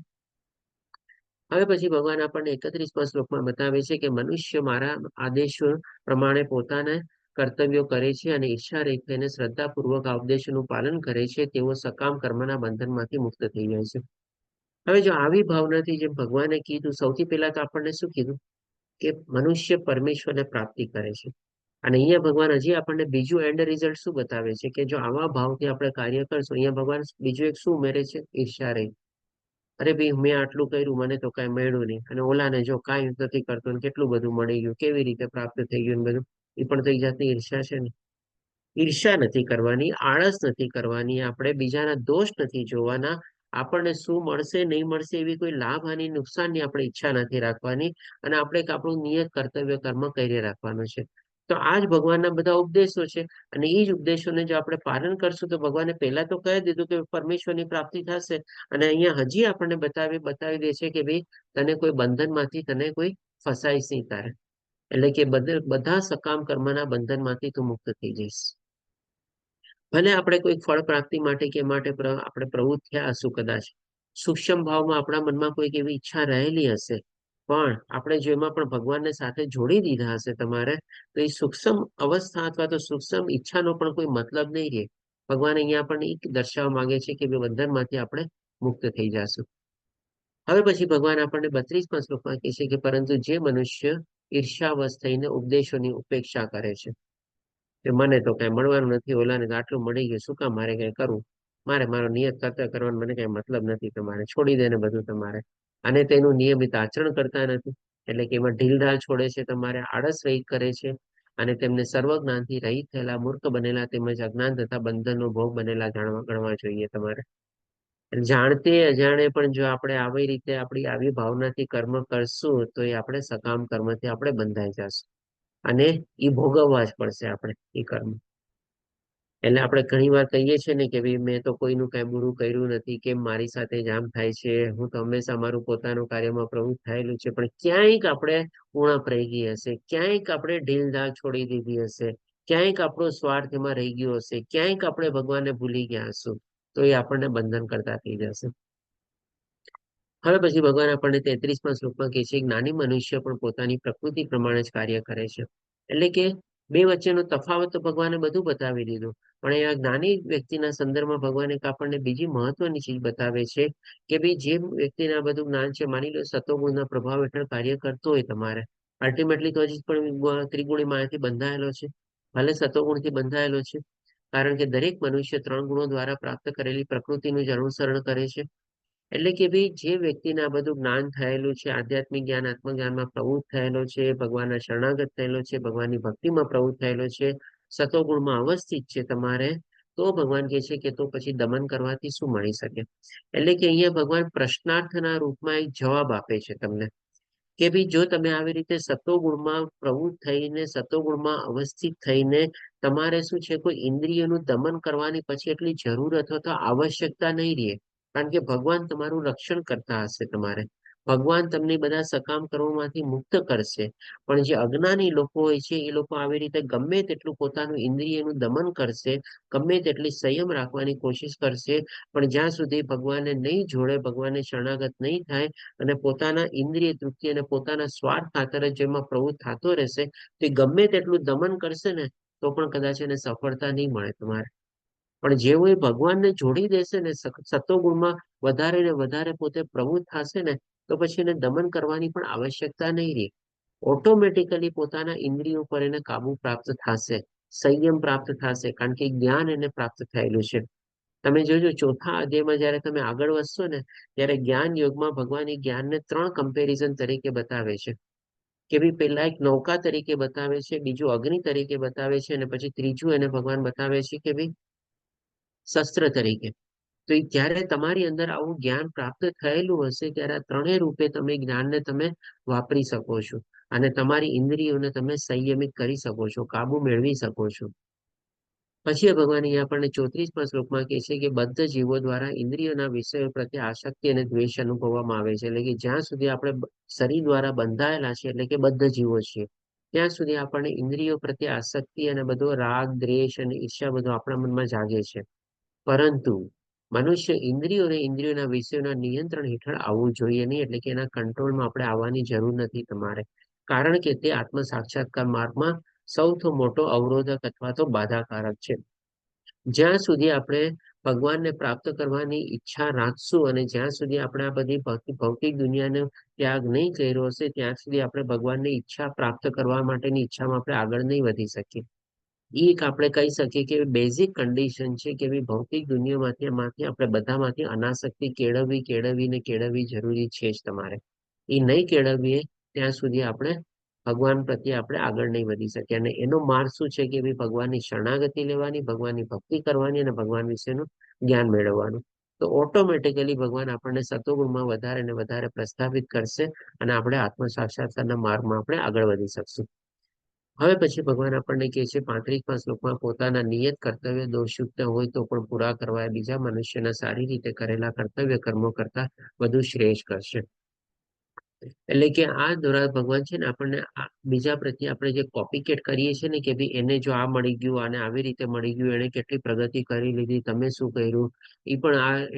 હવે પછી ભગવાન આપણને 31મા શ્લોકમાં બતાવે છે કે મનુષ્ય મારા આદેશો પ્રમાણે પોતાના કર્તવ્યો કરે છે અને ઈચ્છા રેખાને શ્રદ્ધાપૂર્વક આ ઉપદેશોનું પાલન કરે છે, તેઓ સકામ કર્મના બંધનમાંથી મુક્ત થઈ જાય છે. હવે જો આવી ભાવનાથી જેમ ભગવાને કીધું, સૌથી પહેલા તો આપણને શું કીધું કે મનુષ્ય પરમેશ્વરને પ્રાપ્તિ કરે છે. અને અહીંયા ભગવાન હજી આપણને બીજું એન્ડ રિઝલ્ટ શું બતાવે છે કે જો આવા ભાવથી આપણે કાર્ય કરશું, અહીંયા ભગવાન બીજું એક શું ઉમેરે છે? ઈર્ષ્યા રહી. અરે ભાઈ મેં આટલું કર્યું મને તો કઈ મળ્યું નહીં, અને ઓલાને જો કાંઈ નથી કરતો ને કેટલું બધું મળી ગયું, કેવી રીતે પ્રાપ્ત થઈ ગયું બધું. એ પણ તો એક જાતની ઈર્ષ્યા છે ને. ઈર્ષ્યા નથી કરવાની, આળસ નથી કરવાની, આપણે બીજાના દોષ નથી જોવાના. આપણને શું મળશે નહીં મળશે એવી કોઈ લાભ અને નુકસાનની આપણે ઈચ્છા નથી રાખવાની. અને આપણે આપણું નિયત કર્તવ્ય કર્મ કરી રાખવાનું છે. તો આ જ ભગવાનના બધા ઉપદેશો છે. અને એ જ ઉપદેશોને જો આપણે પાલન કરશું તો ભગવાને પહેલા તો કહી દીધું કે પરમેશ્વરની પ્રાપ્તિ થશે. અને અહીંયા હજી આપણને બતાવી દે છે કે ભાઈ તને કોઈ બંધનમાંથી તને કોઈ ફસાઈશ નહીં તારે. એટલે કે બધા સકામ કર્મના બંધનમાંથી તું મુક્ત થઈ જઈશ. ભલે આપણે કોઈ ફળ પ્રાપ્તિ માટે કે માટે આપણે પ્રવૃત્ત થયા હશું કદાચ, સૂક્ષ્મ ભાવમાં આપણા મનમાં કોઈક એવી ઈચ્છા રહેલી હશે, પણ આપણે જો એમાં પણ ભગવાનને સાથે જોડી દીધા હશે તમારે, તો એ સૂક્ષ્મ અવસ્થા અથવા તો સૂક્ષ્મ ઈચ્છાનો પણ કોઈ મતલબ નહીં રહે. ભગવાન અહીંયા આપણને એ દર્શાવવા માંગે છે કે બંધનમાંથી આપણે મુક્ત થઈ જશું. હવે પછી ભગવાન આપણને 32મા શ્લોકમાં કહે છે કે પરંતુ જે મનુષ્ય ઈર્ષ્યાવશ થઈને ઉપદેશોની ઉપેક્ષા કરે છે કે મને તો કઈ મળવાનું નથી, ઓલાને તો આટલું મળી ગયું, શું કામ મારે કઈ કરવું? મારે મારો નિયત કર્તવ્ય કરવાનો મને કઈ મતલબ નથી, તમારે છોડી દે ને બધું તમારે. અને તેનું નિયમિત આચરણ કરતા નથી, એટલે કે એમાં ઢીલઢાલ છોડે છે, તમારે આળસ રહિત કરે છે. અને તેમને સર્વજ્ઞાનથી રહિત થયેલા મૂર્ખ બનેલા તેમજ અજ્ઞાન તથા બંધનનો ભોગ બનેલા ગણવા જોઈએ તમારે. જાણતે અજાણે પણ જો આપણે આવી રીતે આપણી આવી ભાવનાથી કર્મ કરશું તો એ આપણે સકામ કર્મથી આપણે બંધાઈ જશું. અને એ ભોગવવા જ પડશે આપણે એ કર્મ. એટલે આપણે ઘણી વાર કહીએ છીએ ને કે ભાઈ મેં તો કોઈનું કઈ બુરું કર્યું નથી, કેમ મારી સાથે જ આમ થાય છે, હું તો હંમેશા મારું પોતાનું કાર્યમાં પ્રવૃત્ત થયેલું છે. પણ ક્યાંયક આપણે ઉણપ રહી ગઈ હશે, ક્યાંયક આપણે ઢીલઢાલ છોડી દીધી હશે, ક્યાંયક આપણો સ્વાર્થ એમાં રહી ગયો હશે, ક્યાંયક આપણે ભગવાનને ભૂલી ગયા હશું, તો એ આપણને બંધન કરતા થઈ જશે. હવે પછી ભગવાન આપણને 33મા શ્લોકમાં કહે છે જ્ઞાની મનુષ્ય પણ પોતાની પ્રકૃતિ પ્રમાણે જ કાર્ય કરે છે. એટલે કે બે વચ્ચેનો તફાવત તો ભગવાને બધું બતાવી દીધું. પણ આ જ્ઞાની વ્યક્તિના સંદર્ભમાં ભગવાન એક આપણને બીજી મહત્વની ચીજ બતાવે છે કે ભાઈ જે વ્યક્તિને આ બધું જ્ઞાન છે, માની લો સતોગુણના પ્રભાવ હેઠળ કાર્ય કરતો હોય તમારે, અલ્ટિમેટલી તો હજી પણ ત્રિગુણી માયાથી બંધાયેલો છે, ભલે સતોગુણથી બંધાયેલો છે. કારણ કે દરેક મનુષ્ય 3 ગુણો દ્વારા પ્રાપ્ત કરેલી પ્રકૃતિનું જ અનુસરણ કરે છે. એટલે કે ભાઈ જે વ્યક્તિને આ બધું જ્ઞાન થયેલું છે, આધ્યાત્મિક જ્ઞાન આત્મજ્ઞાનમાં પ્રવૃત્ત થયેલો છે, ભગવાનના શરણાગત થયેલો છે, ભગવાનની ભક્તિમાં પ્રવૃત્ત થયેલો છે, સતોગુણમાં અવસ્થિત છે તમારે, તો ભગવાન કહે છે કે તો પછી દમન કરવાથી શું મળી શકે? એટલે કે અહીંયા ભગવાન પ્રશ્નાર્થના રૂપમાં એક જવાબ આપે છે તમને કે ભાઈ જો તમે આવી રીતે સતોગુણમાં પ્રવૃત્ત થઈને, સતોગુણમાં અવસ્થિત થઈને તમારે શું છે કોઈ ઇન્દ્રિયોનું દમન કરવાની પછી એટલી જરૂર અથવા તો આવશ્યકતા નહીં રહે. કારણ કે ભગવાન તમારું રક્ષણ કરતા હશે તમારે. ભગવાન તમને બધા સકામ કર્મોમાંથી મુક્ત કરશે. પણ જે અજ્ઞાની લોકો હોય છે એ લોકો આવી રીતે ગમે તેટલું પોતાનું ઇન્દ્રિયનું દમન કરશે, ગમે તેટલી સંયમ રાખવાની કોશિશ કરશે, પણ જ્યાં સુધી ભગવાનને નહીં જોડે, ભગવાનને શરણાગત નહીં થાય અને પોતાના ઇન્દ્રિય તૃપ્તિ અને પોતાના સ્વાર્થ ખાતર જેમાં પ્રવૃત્ત થતો રહેશે, તો ગમે તેટલું દમન કરશે ને તો પણ કદાચ એને સફળતા નહીં મળે તમારે. પણ જેવું એ ભગવાનને જોડી દેશે ને, સતોગુણમાં વધારે ને વધારે પોતે પ્રવૃત્ત થશે ને, તો પછી એને દમન કરવાની પણ આવશ્યકતા નહીં રહે. ઓટોમેટિકલી પોતાના ઇન્દ્રિયો પર એને કાબુ પ્રાપ્ત થશે, સંયમ પ્રાપ્ત થશે, કારણ કે જ્ઞાન એને પ્રાપ્ત થયેલું છે. તમે જોજો ચોથા અધ્યાયમાં જયારે તમે આગળ વધશો ને, ત્યારે જ્ઞાન યોગમાં ભગવાન એ જ્ઞાનને 3 કમ્પેરિઝન તરીકે બતાવે છે. કે ભાઈ પહેલા એક નૌકા તરીકે બતાવે છે, બીજું અગ્નિ તરીકે બતાવે છે, અને પછી ત્રીજું એને ભગવાન બતાવે છે કે ભાઈ શસ્ત્ર તરીકે. તો જ્યારે તમારી અંદર આવું જ્ઞાન પ્રાપ્ત થયેલું હશે ત્યારે આ ત્રણેય રૂપે તમે જ્ઞાનને તમે વાપરી શકો છો. અને તમારી ઇન્દ્રિયોને તમે સંયમિત કરી શકો છો, કાબુ મેળવી શકો છો. પછી ભગવાન અહીંયા આપણને 34મા શ્લોકમાં કહે છે કે બધા જીવો દ્વારા ઇન્દ્રિયોના વિષયો પ્રત્યે આસક્તિ અને દ્વેષ અનુભવવામાં આવે છે. એટલે કે જ્યાં સુધી આપણે શરીર દ્વારા બંધાયેલા છે, એટલે કે બધા જીવો છીએ, ત્યાં સુધી આપણને ઇન્દ્રિયો પ્રત્યે આસક્તિ અને બધો રાગ, દ્વેષ અને ઈર્ષ્યા બધું આપણા મનમાં જાગે છે. પરંતુ મનુષ્ય ઇન્દ્રિયોના વિષયોના નિયંત્રણ હેઠળ આવવું જોઈએ નહીં, એટલે કે એના કંટ્રોલમાં આપણે આવવાની જરૂર નથી તમારે. કારણ કે તે આત્મ સાક્ષાત્કાર માર્ગમાં સૌથી મોટો અવરોધક અથવા તો બાધાકારક છે. જ્યાં સુધી આપણે ભગવાનને પ્રાપ્ત કરવાની ઈચ્છા રાખશું અને જ્યાં સુધી આપણે આ બધી ભૌતિક દુનિયાનો ત્યાગ નહીં કર્યો હશે, ત્યાં સુધી આપણે ભગવાનની ઈચ્છા પ્રાપ્ત કરવા માટેની ઈચ્છામાં આપણે આગળ નહીં વધી શકીએ. એક આપણે કહી શકીએ કે બેઝિક કન્ડિશન છે કે ભૌતિક દુનિયામાંથી આપણે બધામાંથી અનાસક્તિ કેળવવી જરૂરી છે જ તમારે. એ નહીં કેળવીએ ત્યાં સુધી આપણે ભગવાન પ્રત્યે આપણે આગળ નહીં વધી શકીએ. અને એનો માર્ગ શું છે કે ભગવાનની શરણાગતિ લેવાની, ભગવાનની ભક્તિ કરવાની અને ભગવાન વિશેનું જ્ઞાન મેળવવાનું. તો ઓટોમેટિકલી ભગવાન આપણને સતોગુણમાં વધારે ને વધારે પ્રસ્થાપિત કરશે અને આપણે આત્મ સાક્ષાત્કારના માર્ગમાં આપણે આગળ વધી શકશું. હવે પછી ભગવાન આપણને કહે છે 35મા શ્લોકમાં, પોતાના નિયત કર્તવ્ય દોષયુક્ત હોય તો પણ પૂરા કરવા એ બીજા મનુષ્યના સારી રીતે કરેલા કર્તવ્ય કર્મો કરતા વધુ શ્રેષ્ઠ કરશે. એટલે કે આ દ્વારા ભગવાન છે ને આપણને બીજા પ્રત્યે આપણે જે કોપીકેટ કરીએ છીએ ને કે ભાઈ એને જો આ મળી ગયું અને આવી રીતે મળી ગયું, એને કેટલી પ્રગતિ કરી લીધી, તમે શું કર્યું,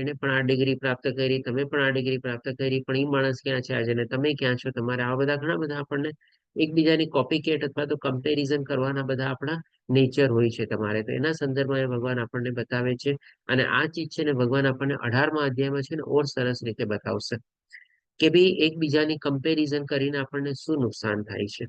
એને પણ આ ડિગ્રી પ્રાપ્ત કરી, તમે પણ આ ડિગ્રી પ્રાપ્ત કરી, પણ એ માણસ ક્યાં છે આજે ને તમે ક્યાં છો, તમારે આવા બધા ઘણા બધા આપણને એકબીજાની કોપીકેટ અથવા તો કમ્પેરિઝન કરવાના બધા આપણા નેચર હોય છે તમારે. તો એના સંદર્ભમાં ભગવાન આપણને બતાવે છે. અને આ ચીજ છે ને ભગવાન આપણને 18મા અધ્યાયમાં છે ને ઓર સરસ રીતે બતાવશે કે ભાઈ એકબીજાની કમ્પેરિઝન કરીને આપણને શું નુકસાન થાય છે.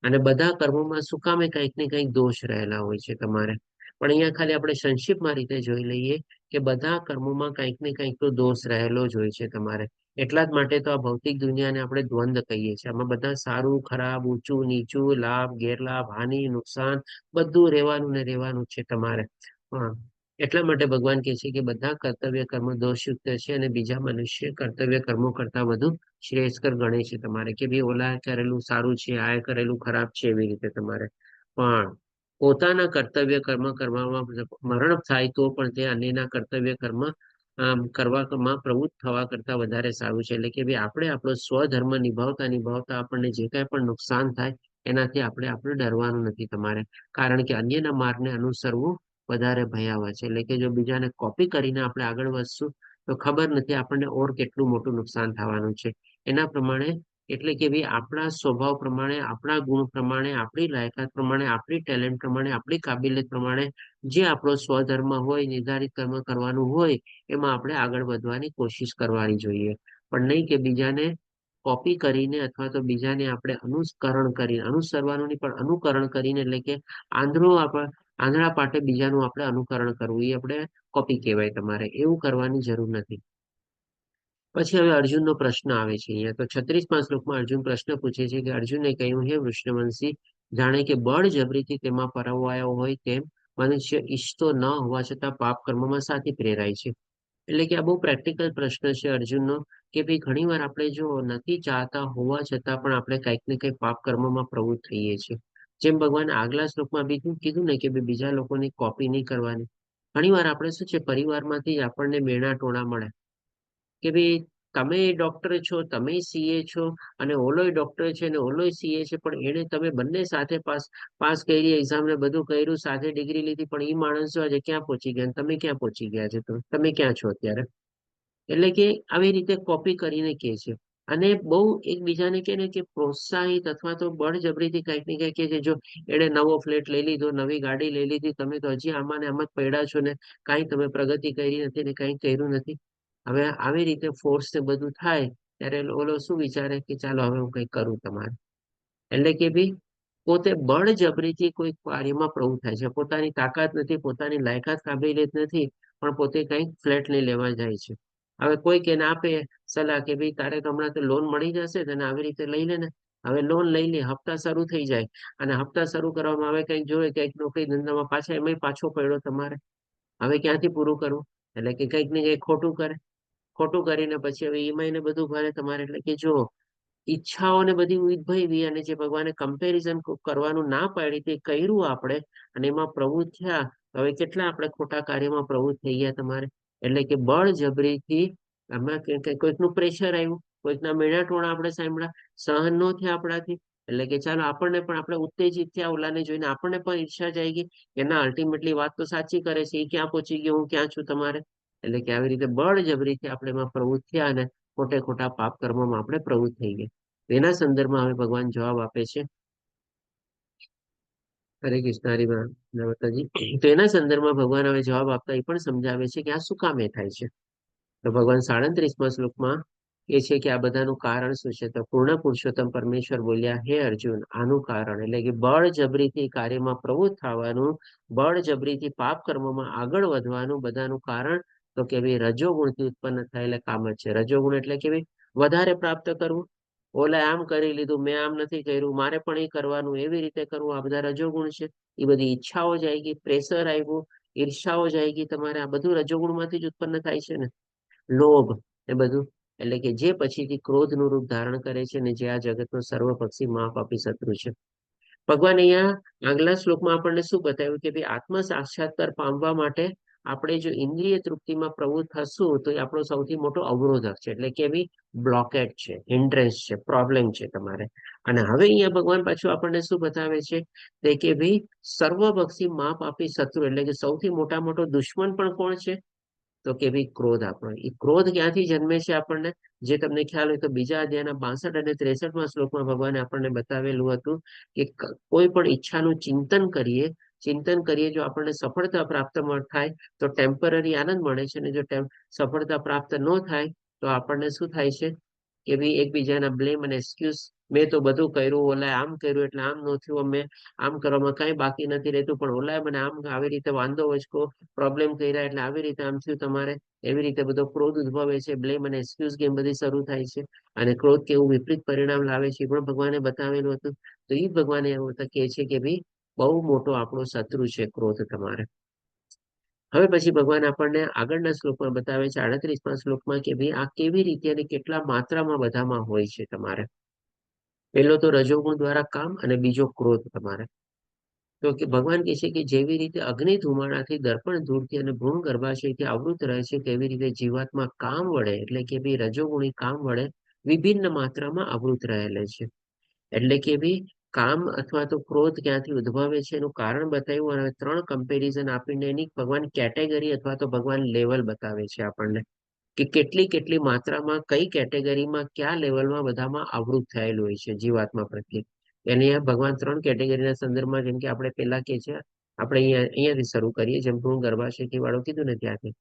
અને બધા કર્મોમાં શું કામે કંઈક ને કંઈક દોષ રહેલા હોય છે તમારે. પણ અહીંયા ખાલી આપણે સંક્ષિપ્તમાં રીતે જોઈ લઈએ કે બધા કર્મોમાં કંઈક ને કંઈક તો દોષ રહેલો જ હોય છે તમારે. એટલા જ માટે તો આ ભૌતિક દુનિયાને આપણે દ્વંદ કહીએ છીએ. આમાં બધા સારું, ખરાબ, ઊંચું, નીચું, લાભ, ગેરલાભ, હાનિ, નુકસાન બધું રહેવાનું ને રહેવાનું છે તમારે. હા, એટલા માટે ભગવાન કહે છે કે બધા કર્તવ્ય કર્મો દોષયુક્ત છે અને બીજા મનુષ્ય કર્તવ્ય કર્મો કરતા વધુ શ્રેષ્ઠકર ગણે છે તમારે. કે ભાઈ ઓલા કરેલું સારું છે, આ કરેલું ખરાબ છે, એવી રીતે તમારે. પણ પોતાના કર્તવ્ય કર્મ કરવામાં મરણ થાય તો પણ તે અન્યના કર્તવ્ય કર્મ કરવામાં પ્રવૃત્ત થવા કરતા વધારે સારું છે. એટલે કે ભાઈ આપણે આપણો સ્વધર્મ નિભાવતા આપણને જે કાંઈ પણ નુકસાન થાય એનાથી આપણે ડરવાનું નથી તમારે. કારણ કે અન્યના માર્ગને અનુસરવું વધારે ભયાવહ છે. એટલે કે જો બીજાને કોપી કરીને આપણે આગળ વધશું તો ખબર નથી આપણને ઓર કેટલું મોટું નુકસાન થવાનું છે. એના પ્રમાણે એટલે કે ભાઈ આપણા સ્વભાવ પ્રમાણે, આપણા ગુણ પ્રમાણે, આપણી લાયકાત પ્રમાણે, આપણી ટેલેન્ટ પ્રમાણે, આપણી કાબિલિયત પ્રમાણે જે આપણો સ્વધર્મ હોય, નિર્ધારિત કર્મ કરવાનું હોય, એમાં આપણે આગળ વધવાની કોશિશ કરવાની જોઈએ. પણ નહીં કે બીજાને કોપી કરીને અથવા તો બીજાને આપણે અનુસરવાનું નહીં પણ અનુકરણ કરીને, એટલે કે આંધળા પાટે બીજાનું આપણે અનુકરણ કરવું, એ આપણે કોપી કહેવાય તમારે. એવું કરવાની જરૂર નથી. પછી હવે અર્જુનનો પ્રશ્ન આવે છે અહીંયા. તો 36મા શ્લોકમાં અર્જુન પ્રશ્ન પૂછે છે કે અર્જુને કહ્યું, હે વૃષણવંશી, જાણે કે બળજબરીથી તેમાં પરવાયો હોય તેમ મનુષ્ય ઈચ્છતો ન હોવા છતાં પાપ કર્મમાં સાથી પ્રેરાય છે. એટલે કે આ બહુ પ્રેક્ટિકલ પ્રશ્ન છે અર્જુનનો કે ભાઈ ઘણીવાર આપણે જો નથી ચાહતા હોવા છતાં પણ આપણે કંઈક ને કંઈક પાપ કર્મમાં પ્રવૃત્ત થઈએ છીએ. જેમ ભગવાન આગલા શ્લોકમાં બીજું કીધું ને કે ભાઈ બીજા લોકોની કોપી નહીં કરવાની. ઘણીવાર આપણે શું છે, પરિવારમાંથી જ આપણને મેણા ટોણા મળે કે ભાઈ તમે ડોક્ટર છો, તમે સીએ છો અને ઓલોય ડોક્ટર છે અને ઓલોય સીએ છે, પણ એને તમે બંને સાથે પાસ કરી એક્ઝામ ને બધું કર્યું, સાથે ડિગ્રી લીધી, પણ એ માણસો આજે ક્યાં પહોંચી ગયા, તમે ક્યાં પહોંચી ગયા છે, તમે ક્યાં છો અત્યારે. એટલે કે આવી રીતે કોપી કરીને કે છે. અને બહુ એકબીજાને કે ને કે પ્રોત્સાહિત અથવા તો બળજબરીથી કંઈક ને કંઈક કે છે. જો એને નવો ફ્લેટ લઈ લીધો, નવી ગાડી લઈ લીધી, તમે તો હજી આમાં ને આમ જ પડ્યા છો ને કાંઈ તમે પ્રગતિ કરી નથી ને કાંઈ કર્યું નથી. હવે આવી રીતે ફોર્સ ને બધું થાય ત્યારે ઓલો શું વિચારે કે ચાલો હવે હું કંઈક કરું તમારે. એટલે કે ભાઈ પોતે બળજબરીથી કોઈ કાર્યમાં પ્રવૃત્ત થાય છે. પોતાની તાકાત નથી, પોતાની લાયકાત કાબિલિયત નથી, પણ પોતે કંઈક ફ્લેટ લઈ લેવા જાય છે. હવે કોઈક એને આપે સલાહ કે ભાઈ તારે તો હમણાં તો લોન મળી જશે તને, આવી રીતે લઈ લે ને. હવે લોન લઈ લે, હપ્તા શરૂ થઈ જાય અને હપ્તા શરૂ કરવામાં આવે, કંઈક જોયે કંઈક નોકરી ધંધામાં પાછા એમાંય પાછો પડ્યો તમારે. હવે ક્યાંથી પૂરું કરવું? એટલે કે કંઈક ને કંઈક ખોટું કરે, ખોટું કરીને પછી હવે ઈએમઆઈ ને બધું ભરે તમારે. એટલે કે જો ઈચ્છાઓને બધી ઉદ્ભવી અને જે ભગવાને કમ્પેરિઝન કરવાનું ના પાડી તે કર્યું આપણે અને એમાં પ્રવૃત્ત થયા. હવે કેટલા આપણે ખોટા કાર્યમાં પ્રવૃત્ત થઈ ગયા તમારે. એટલે કે બળજબરીથી આમાં કોઈકનું પ્રેશર આવ્યું, કોઈકના મેણા ટોણા આપણે સાંભળ્યા, સહન ન થયા આપણાથી. એટલે કે ચાલો આપણને પણ આપણે ઉત્તેજિત થયા ઓલાને જોઈને આપણને પણ ઈર્ષા જાય ગઈ કે ના અલ્ટિમેટલી વાત તો સાચી કરે છે, એ ક્યાં પહોંચી ગયો, હું ક્યાં છું તમારે. એટલે કે આવી રીતે બળજબરીથી આપણે એમાં પ્રવૃત્ત થયા અને ખોટે ખોટા પાપ કર્મોમાં આપણે પ્રવૃત્ત થઈ ગયા. તેના સંદર્ભમાં હવે ભગવાન જવાબ આપે છે. હરે કૃષ્ણ હરિ માતાજી. તો એના સંદર્ભમાં ભગવાન હવે જવાબ આપતા એ પણ સમજાવે છે કે આ શું કામ એ થાય છે. તો ભગવાન 37મા શ્લોકમાં એ છે કે આ બધાનું કારણ શું છે. તો પૂર્ણ પુરુષોત્તમ પરમેશ્વર બોલ્યા, હે અર્જુન, આનું કારણ એટલે કે બળજબરીથી કાર્યમાં પ્રવૃત્ત થવાનું, બળજબરીથી પાપ કર્મમાં આગળ વધવાનું બધાનું કારણ તો કે ભાઈ રજોગુણથી ઉત્પન્ન થયેલા કામ જ છે. રજોગુણ એટલે કે ભાઈ વધારે પ્રાપ્ત કરવું. ઓલા આમ કરી લીધું, મેં આમ નથી કર્યું, મારે પણ એ કરવાનું, એવી રીતે કરવું, આ બધા રજોગુણ છે. એ બધી ઈચ્છાઓ જાય ગઈ, પ્રેશર આવ્યું, ઈર્ષાઓ જાય ગઈ તમારે, આ બધું રજોગુણમાંથી જ ઉત્પન્ન થાય છે ને. લોભ એ બધું એટલે કે જે પછીથી ક્રોધનું રૂપ ધારણ કરે છે ને જે આ જગતનો સર્વપક્ષી મહાપાપી શત્રુ છે. ભગવાન અહીંયા આગલા શ્લોકમાં આપણને શું બતાવ્યું કે ભાઈ આત્મ સાક્ષાત્કાર પામવા માટે આપણે જો ઇન્દ્રિય તૃપ્તિમાં પ્રવૃત્ત થશું તો એ આપણો સૌથી મોટો અવરોધક છે. એટલે કે ભાઈ બ્લોકેટ છે, હિન્ડ્રન્સ છે, પ્રોબ્લેમ છે તમારે. અને હવે અહીંયા ભગવાન પાછું આપણને શું બતાવે છે તે કે ભાઈ સર્વપક્ષી મહાપાપી શત્રુ એટલે કે સૌથી મોટો દુશ્મન પણ કોણ છે. તો કે ભાઈ ક્રોધ. આપણો એ ક્રોધ ક્યાંથી જન્મે છે આપણને, જે તમને ખ્યાલ હોય તો બીજા અધ્યાયના 62 અને 63મા શ્લોકમાં ભગવાને આપણને બતાવેલું હતું કે કોઈ પણ ઈચ્છાનું ચિંતન કરીએ જો આપણને સફળતા પ્રાપ્ત થાય તો ટેમ્પરરી આનંદ મળે છે. અને જો સફળતા પ્રાપ્ત ન થાય તો આપણને શું થાય છે કે ભાઈ એકબીજાના બ્લેમ અને એક્સક્યુઝ, મેં તો બધું કર્યું, ઓલાએ આમ કર્યું એટલે આમ ન થયું, અમે આમ કરવામાં કઈ બાકી નથી રહેતું, પણ ઓલાએ મને આમ આવી રીતે વાંધો વચકો પ્રોબ્લેમ કર્યા એટલે આવી રીતે આમ થયું તમારે. એવી રીતે બધો ક્રોધ ઉદ્ભવે છે, બ્લેમ અને એક્સક્યુઝ ગેમ બધી શરૂ થાય છે. અને ક્રોધ કેવું વિપરીત પરિણામ લાવે છે એ પણ ભગવાને બતાવેલું હતું. તો એ ભગવાને એવું કહે છે કે ભાઈ બહુ મોટો આપણો શત્રુ છે ક્રોધ તમારે. હવે પછી ભગવાન આપણને આગળના શ્લોકમાં બતાવે છે 38મા શ્લોકમાં કે ભાઈ આ કેવી રીતે અને કેટલા માત્રામાં બધામાં હોય છે તમારે. પેલો તો રજોગુણ દ્વારા કામ અને બીજો ક્રોધ તમારે. તો કે ભગવાન કહે છે કે જેવી રીતે અગ્નિ ધુમાડાથી દર્પણ ધૂળથી અને ભ્રૂણ ગર્ભાશયથી આવૃત રહે છે તેવી રીતે જીવાત્મા કામ વડે એટલે કે ભાઈ રજોગુણી કામ વડે વિભિન્ન માત્રામાં આવૃત રહેલે છે. એટલે કે ભાઈ કામ અથવા તો ક્રોધ ક્યાંથી ઉદ્ભવે છે એનું કારણ બતાવ્યું અને 3 કમ્પેરિઝન આપીને એની ભગવાન કેટેગરી અથવા તો ભગવાન લેવલ બતાવે છે આપણને કે કેટલી માત્રામાં કઈ કેટેગરીમાં કયા લેવલમાં બધામાં આવૃત થયેલું હોય છે જીવાત્મા પ્રત્યે. એને ભગવાન 3 કેટેગરીના સંદર્ભમાં જેમ કે આપણે પેલા કે છે આપણે અહીંયાથી શરૂ કરીએ જેમ ભ્રૂણ ગર્ભાશયથી વાળું કીધું ને ત્યાંથી.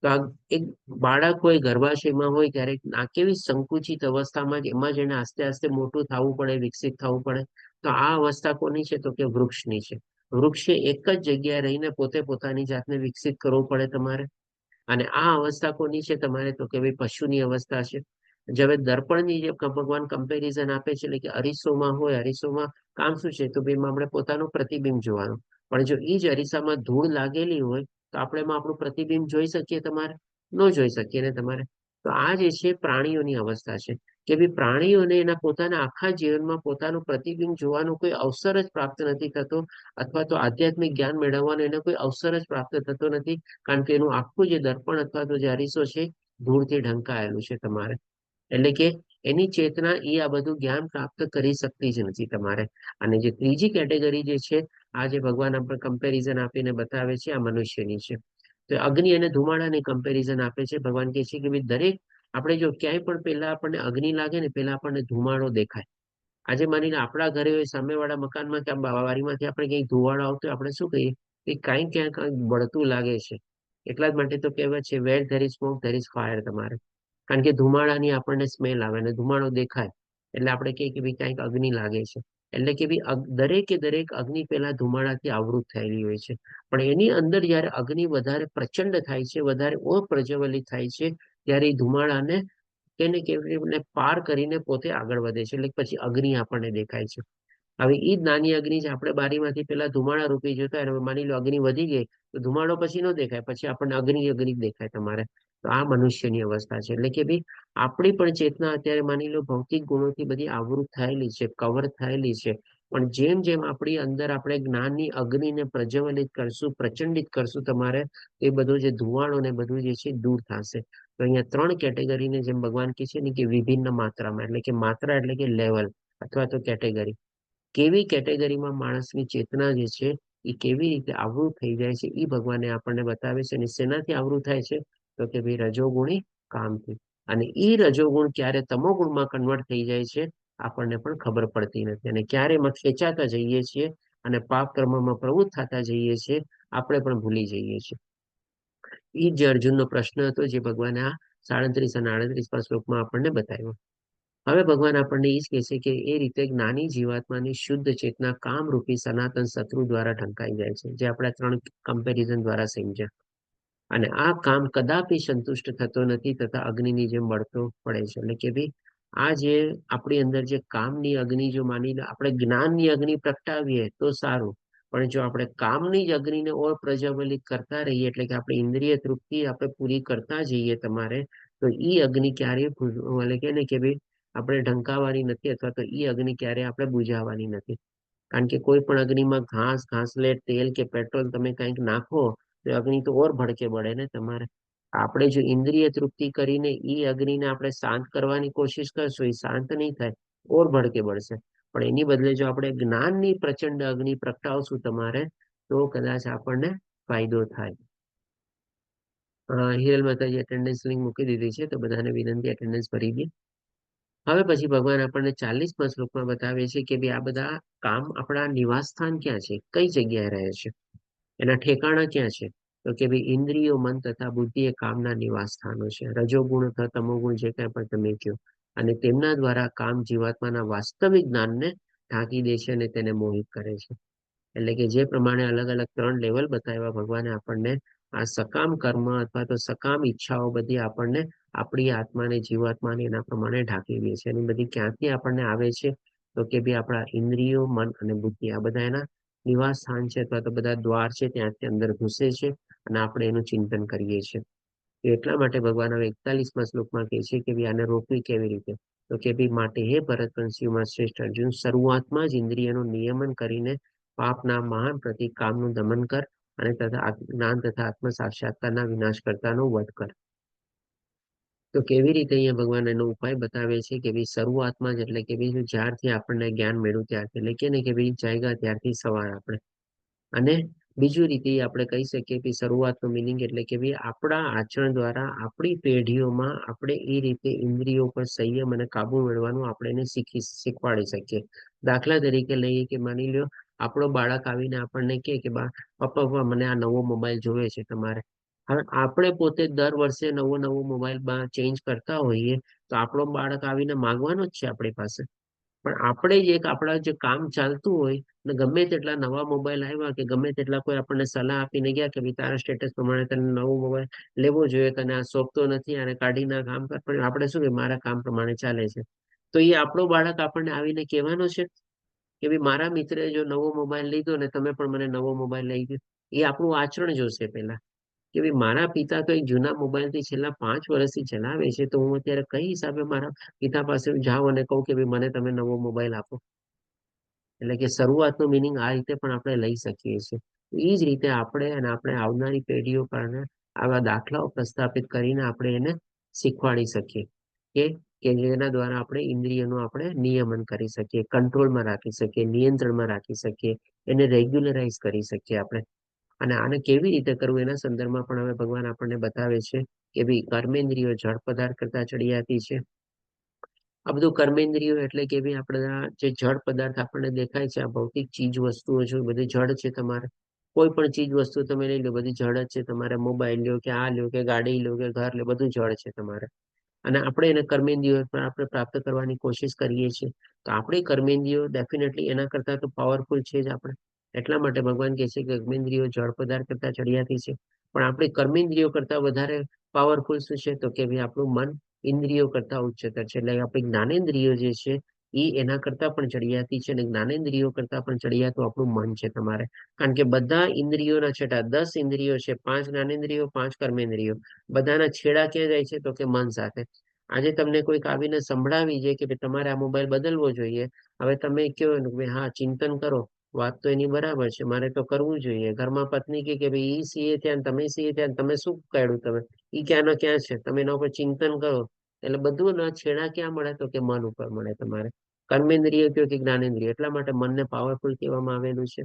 તો આ એક બાળક હોય ગર્ભાશયમાં હોય ત્યારે આ કેવી સંકુચિત અવસ્થામાં એમાં જ એને આસ્તે આસ્તે મોટું થવું પડે, વિકસિત થવું પડે. તો આ અવસ્થા કોની છે તો કે વૃક્ષની છે. વૃક્ષે એક જ જગ્યાએ રહીને પોતે પોતાની જાતને વિકસિત કરવું પડે તમારે. અને આ અવસ્થા કોની છે તમારે તો કે ભાઈ પશુની અવસ્થા છે. હવે દર્પણની જે ભગવાન કમ્પેરિઝન આપે છે એટલે કે અરીસોમાં હોય, અરીસોમાં કામ શું છે તો ભાઈ એમાં આપણે પોતાનું પ્રતિબિંબ જોવાનું. પણ જો એ જ અરીસામાં ધૂળ લાગેલી હોય તો આપણે એમાં આપણું પ્રતિબિંબ જોઈ શકીએ તમારે? ન જોઈ શકીએ ને તમારે. તો આ જે છે પ્રાણીઓની અવસ્થા છે કે ભાઈ પ્રાણીઓને એના પોતાના આખા જીવનમાં પોતાનું પ્રતિબિંબ જોવાનો કોઈ અવસર જ પ્રાપ્ત નથી થતો, અથવા તો આધ્યાત્મિક જ્ઞાન મેળવવાનો એને કોઈ અવસર જ પ્રાપ્ત થતો નથી. કારણ કે એનું આખું જે દર્પણ અથવા તો જે અરીસો છે ધૂળથી ઢંકાયેલું છે તમારે. એટલે કે એની ચેતના એ આ બધું જ્ઞાન પ્રાપ્ત કરી શકતી જ નથી તમારે. અને જે ત્રીજી કેટેગરી જે છે આ જે ભગવાન આપણે કમ્પેરિઝન આપીને બતાવે છે આ મનુષ્યની છે. તો અગ્નિ અને ધુમાડાની કમ્પેરિઝન આપે છે. ભગવાન કહે છે કે ભાઈ દરેક આપણે જો ક્યાંય પણ પેલા આપણને અગ્નિ લાગે ને પેલા આપણને ધુમાડો દેખાય. આજે માનીને આપણા ઘરે હોય સામેવાળા મકાનમાં કે બારીમાંથી આપણે ક્યાંક ધુવાડો આવતો હોય આપણે શું કહીએ કે ક્યાંક બળતું લાગે છે. એટલા જ માટે તો કહેવાય છે where there is smoke there is fire તમારે. કારણ કે ધુમાડાની આપણને સ્મેલ આવે અને ધુમાડો દેખાય એટલે આપણે કહીએ કે ભાઈ ક્યાંક અગ્નિ લાગે છે. એટલે કે ભાઈ દરેક અગ્નિ પેલા ધુમાડાથી આવૃત થયેલી હોય છે. પણ એની અંદર જયારે અગ્નિ વધારે પ્રચંડ થાય છે, વધારે અપ્રજ્વલિત થાય છે ત્યારે એ ધુમાડાને તેને કેવી પાર કરીને પોતે આગળ વધે છે. એટલે પછી અગ્નિ આપણને દેખાય છે. હવે એ જ નાની અગ્નિ છે આપણે બારીમાંથી પેલા ધુમાડા રૂપી જોતા હોય માની લો અગ્નિ વધી ગઈ તો ધુમાડો પછી ન દેખાય, પછી આપણને અગ્નિ દેખાય તમારે. તો આ મનુષ્યની અવસ્થા છે. એટલે કે ભાઈ આપણી પણ ચેતના અત્યારે માની લો ભૌતિક ગુણોથી બધી આવૃત થયેલી છે, કવર થયેલી છે. પણ જેમ જેમ આપણી અંદર આપણે જ્ઞાનની અગ્નિને પ્રજ્વલિત કરશું, પ્રચંડિત કરશું, તમારે એ બધું જે ધુવાણો ને બધું જે છે દૂર થશે. તો અહીંયા 3 કેટેગરીને જેમ ભગવાન કહે છે ને કે વિભિન્ન માત્રામાં, એટલે કે માત્રા એટલે કે લેવલ અથવા તો કેટેગરી. કેવી કેટેગરીમાં માણસની ચેતના જે છે એ કેવી રીતે આવૃત થઈ જાય છે એ ભગવાને આપણને બતાવે છે. અને શેનાથી આવૃત થાય છે? તો કે ભાઈ રજોગુણી કામથી. અને એ રજોગુણ ક્યારે તમોગુણમાં કન્વર્ટ થઈ જાય છે આપણને પણ ખબર પડતી નથી. અને ક્યારે એમાં ખેંચાતા જઈએ છીએ અને પાપ કર્મમાં પ્રવૃત્ત થતા જઈએ છીએ, આપણે પણ ભૂલી જઈએ છીએ. એ જ અર્જુનનો પ્રશ્ન હતો જે ભગવાને આ 37 અને 38 શ્લોકમાં આપણને બતાવ્યો. હવે ભગવાન આપણને એ જ કહે છે કે એ રીતે જ્ઞાની જીવાત્માની શુદ્ધ ચેતના કામરૂપી સનાતન શત્રુ દ્વારા ઢંકાઈ જાય છે, જે આપણે 3 કમ્પેરિઝન દ્વારા સમજ્યા. અને આ કામ કદાપી સંતુષ્ટ થતો નથી તથા અગ્નિની જેમ બળતો પડે છે. એટલે કે ભાઈ આ જે આપણી અંદર જે કામની અગ્નિ, જો માની લો આપણે જ્ઞાનની અગ્નિ પ્રગટાવીએ તો સારું, પણ જો આપણે કામની જ અગ્નિને ઓર પ્રજ્વલિત કરતા રહીએ, એટલે કે આપણે ઇન્દ્રિય તૃપ્તિ આપણે પૂરી કરતા જઈએ તમારે, તો ઈ અગ્નિ ક્યારેય એટલે કે ભાઈ આપણે ઢંકાવાની નથી, અથવા તો ઈ અગ્નિ ક્યારે આપણે બુઝાવવાની નથી. કારણ કે કોઈ પણ અગ્નિમાં ઘાસ, ઘાસલેટ, તેલ કે પેટ્રોલ તમે કંઈક નાખો તો અગ્નિ તો ઓર ભડકે બળે ને તમારે. આપણે જો ઇન્દ્રિય તૃપ્તિ કરીને ઈ અગ્નિને આપણે શાંત કરવાની કોશિશ કરશું, એ શાંત નહીં થાય, ઓર ભડકે બળશે. પણ એની બદલે જો આપણે જ્ઞાનની પ્રચંડ અગ્નિ પ્રગટાવશું તમારે, તો કદાચ આપણને ફાયદો થાય. હિરલ માતાજી એટેન્ડન્સ લિંક મૂકી દીધી છે, તો બધાને વિનંતી એટેન્ડન્સ ભરી દે. હવે પછી ભગવાન આપણને 40મા શ્લોકમાં બતાવે છે કે ભાઈ આ બધા કામ આપણા નિવાસ સ્થાન ક્યાં છે, કઈ જગ્યાએ રહે છે, એના ઠેકાણા ક્યાં છે? તો કે ભાઈ ઇન્દ્રિયો, મન તથા બુદ્ધિ એ કામના નિવાસ સ્થાનો છે. રજોગુણ અથવા તમોગુણ જે કાંઈ પણ તમે કહો. અને તેમના દ્વારા કામ જીવાત્માના વાસ્તવિક જ્ઞાનને ઢાંકી દે છે અને તેને મોહિત કરે છે. એટલે કે જે પ્રમાણે અલગ અલગ 3 લેવલ બતાવ્યા ભગવાને આપણને, આ સકામ કર્મ અથવા તો સકામ ઈચ્છાઓ બધી આપણને આપણી આત્માને, જીવાત્માને એના પ્રમાણે ઢાંકી દે છે. અને બધી ક્યાંથી આપણને આવે છે? તો કે ભાઈ આપણા ઇન્દ્રિયો, મન અને બુદ્ધિ, આ બધા એના નિવાસ સ્થાન છે, અથવા તો બધા દ્વાર છે, ત્યાંથી અંદર ઘૂસે છે અને આપણે એનું ચિંતન કરીએ છીએ. એટલા માટે ભગવાન હવે 41મા શ્લોકમાં કહે છે કે ભાઈ આને રોકવી કેવી રીતે? તો કે ભાઈ માટે હે ભરતવંશીઓમાં શ્રેષ્ઠ અર્જુન, શરૂઆતમાં જ ઇન્દ્રિયનું નિયમન કરીને પાપના મહાન પ્રતિક કામનું દમન કર, અને તથા જ્ઞાન તથા આત્મ સાક્ષાત્કારના વિનાશ કરતાનો વધ કર. તો કેવી રીતે અહીંયા ભગવાન એનો ઉપાય બતાવે છે કે ભાઈ શરૂઆતમાં જ, એટલે કે ભાઈ જ્યારથી આપણને જ્ઞાન મળ્યું ત્યારથી, એટલે કે ભાઈ જાગ્યા ત્યારથી સવાર આપણે. અને બીજું રીતે આપણે કહી શકીએ કે શરૂઆતનો મિનિંગ એટલે કે ભાઈ આપણા આચરણ દ્વારા આપણી પેઢીઓમાં આપણે એ રીતે ઇન્દ્રિયો પર સંયમ અને કાબુ મેળવવાનું આપણે એને શીખવાડી શકીએ. દાખલા તરીકે લઈએ કે માની લો આપણો બાળક આવીને આપણને કહે કે પપ્પા મને આ નવો મોબાઈલ જોવે છે તમારે. હવે આપણે પોતે દર વર્ષે નવો મોબાઈલ ચેન્જ કરતા હોઈએ, તો આપણો બાળક આવીને માંગવાનો જ છે આપણી પાસે. પણ આપણે જ એક આપણા જે કામ ચાલતું હોય ને ગમે તેટલા નવા મોબાઈલ આવ્યા કે ગમે તેટલા કોઈ આપણને સલાહ આપીને ગયા કે તારા સ્ટેટસ પ્રમાણે તને નવો મોબાઈલ લેવો જોઈએ, તને આ શોભતો નથી અને કાઢી નાખ, કામ કર. પણ આપણે શું કે મારા કામ પ્રમાણે ચાલે છે. તો એ આપણો બાળક આપણને આવીને કહેવાનો છે કે ભાઈ મારા મિત્રે જો નવો મોબાઈલ લીધો ને તમે પણ મને નવો મોબાઈલ લઈ દો. એ આપણું આચરણ જોશે પેલા કે ભાઈ મારા પિતા તો એક જૂના મોબાઈલ થી છેલ્લા 5 વર્ષથી ચલાવે છે, તો હું અત્યારે કઈ હિસાબે મારા પિતા પાસે જાઉં અને કહું કે ભાઈ મને તમે નવો મોબાઈલ આપો? એટલે કે શરૂઆતનું મિનિંગ આ રીતે પણ આપણે લઈ શકીએ છીએ. એ જ રીતે આપણે અને આપણે આવનારી પેઢીઓ કારણે આવા દાખલાઓ પ્રસ્થાપિત કરીને આપણે એને શીખવાડી શકીએ કે જેના દ્વારા આપણે ઇન્દ્રિયનું આપણે નિયમન કરી શકીએ, કંટ્રોલમાં રાખી શકીએ, નિયંત્રણમાં રાખી શકીએ, એને રેગ્યુલરાઇઝ કરી શકીએ આપણે. અને આને કેવી રીતે કરવું એના સંદર્ભમાં પણ હવે ભગવાન આપણને બતાવે છે કે ભાઈ કર્મેન્દ્રિયો જળ પદાર્થ કરતા ચડિયાતી છે. આ બધું કર્મેન્દ્રિયો એટલે કે ભાઈ આપણા જે જળ પદાર્થ આપણને દેખાય છે, આ ભૌતિક ચીજ વસ્તુઓ છે, બધી જળ છે. તમારે કોઈ પણ ચીજ વસ્તુ તમે લઈ લો, બધી જળ જ છે. તમારે મોબાઈલ લ્યો કે આ લ્યો કે ગાડી લ્યો કે ઘર લ્યો, બધું જળ છે તમારે. અને આપણે એને કર્મેન્દ્રિયો પણ આપણે પ્રાપ્ત કરવાની કોશિશ કરીએ છીએ. તો આપણી કર્મેન્દ્રિયો ડેફિનેટલી એના કરતા તો પાવરફુલ છે જ આપણે. એટલા માટે ભગવાન કહે છે કે કર્મેન્દ્રિયો જળ પદાર્થ કરતા ચડિયાતી છે. પણ આપણી કર્મેન્દ્રિયો કરતા વધારે પાવરફુલ શું છે? તો કે ભાઈ આપણું મન ઇન્દ્રિયો કરતા ઉચ્ચતર છે. એટલે આપણી જ્ઞાનેન્દ્રિયો જે છે એ એના કરતા પણ ચડિયાતી છે અને જ્ઞાનેન્દ્રિયો કરતા પણ ચડિયાતું આપણું મન છે તમારે. કારણ કે બધા ઇન્દ્રિયોના છેટા 10 ઇન્દ્રિયો છે, 5 જ્ઞાનેન્દ્રિયો, 5 કર્મેન્દ્રિયો, બધાના છેડા ક્યાં જાય છે તો કે મન સાથે. આજે તમને કોઈક આવીને સંભળાવી જાય કે ભાઈ તમારે આ મોબાઈલ બદલવો જોઈએ, હવે તમે કહો ને કે હા ચિંતન કરો, વાત તો એની બરાબર છે, મારે તો કરવું જોઈએ. ઘરમાં પત્ની કે ભાઈ ઈ સીએ થયા ને તમે સીએ થયા, તમે શું કાઢ્યું, તમે ઈ ક્યાંનો ક્યાં છે, તમે એના ઉપર ચિંતન કરો. એટલે બધું ના છેડા ક્યાં મળે તો કે મન ઉપર મળે તમારે. કર્મેન્દ્રિય કયો કે જ્ઞાનેન્દ્રિય, એટલા માટે મનને પાવરફુલ કહેવામાં આવેલું છે.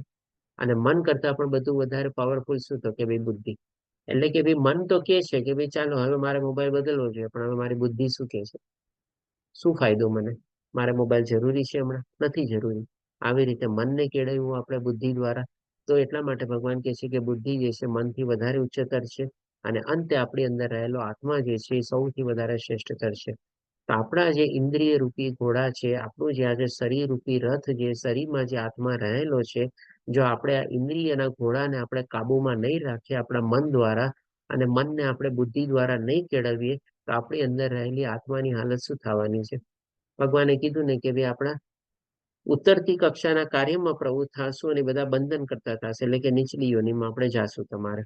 અને મન કરતા પણ બધું વધારે પાવરફુલ શું તો કે ભાઈ બુદ્ધિ. એટલે કે ભાઈ મન તો કે છે કે ભાઈ ચાલો હવે મારે મોબાઈલ બદલવો જોઈએ, પણ હવે મારી બુદ્ધિ શું કે છે, શું ફાયદો મને, મારે મોબાઈલ જરૂરી છે હમણાં, નથી જરૂરી. આવી રીતે મનને કેળવ્યું આપણે બુદ્ધિ દ્વારા. તો એટલા માટે ભગવાન કહે છે કે બુદ્ધિ જે છે મનથી વધારે ઉચ્ચતર છે. અને અંતે આપણી અંદર રહેલો આત્મા જે છે એ સૌથી વધારે શ્રેષ્ઠતર છે. તો આપણા જે ઇન્દ્રિય રૂપી ઘોડા છે, આપણું જે આજે શરીર રૂપી રથ, જે શરીરમાં જે આત્મા રહેલો છે, જો આપણે આ ઇન્દ્રિયના ઘોડાને આપણે કાબુમાં નહીં રાખીએ આપણા મન દ્વારા, અને મનને આપણે બુદ્ધિ દ્વારા નહીં કેળવીએ, તો આપણી અંદર રહેલી આત્માની હાલત શું થવાની છે. ભગવાને કીધું ને કે ભાઈ આપણા ઉત્તરતી કક્ષાના કાર્યમાં પ્રવૃત્ત થશું અને બધા બંધન કરતા થશે, એટલે કે નીચલી યોનિમાં આપણે જાશું તમારે.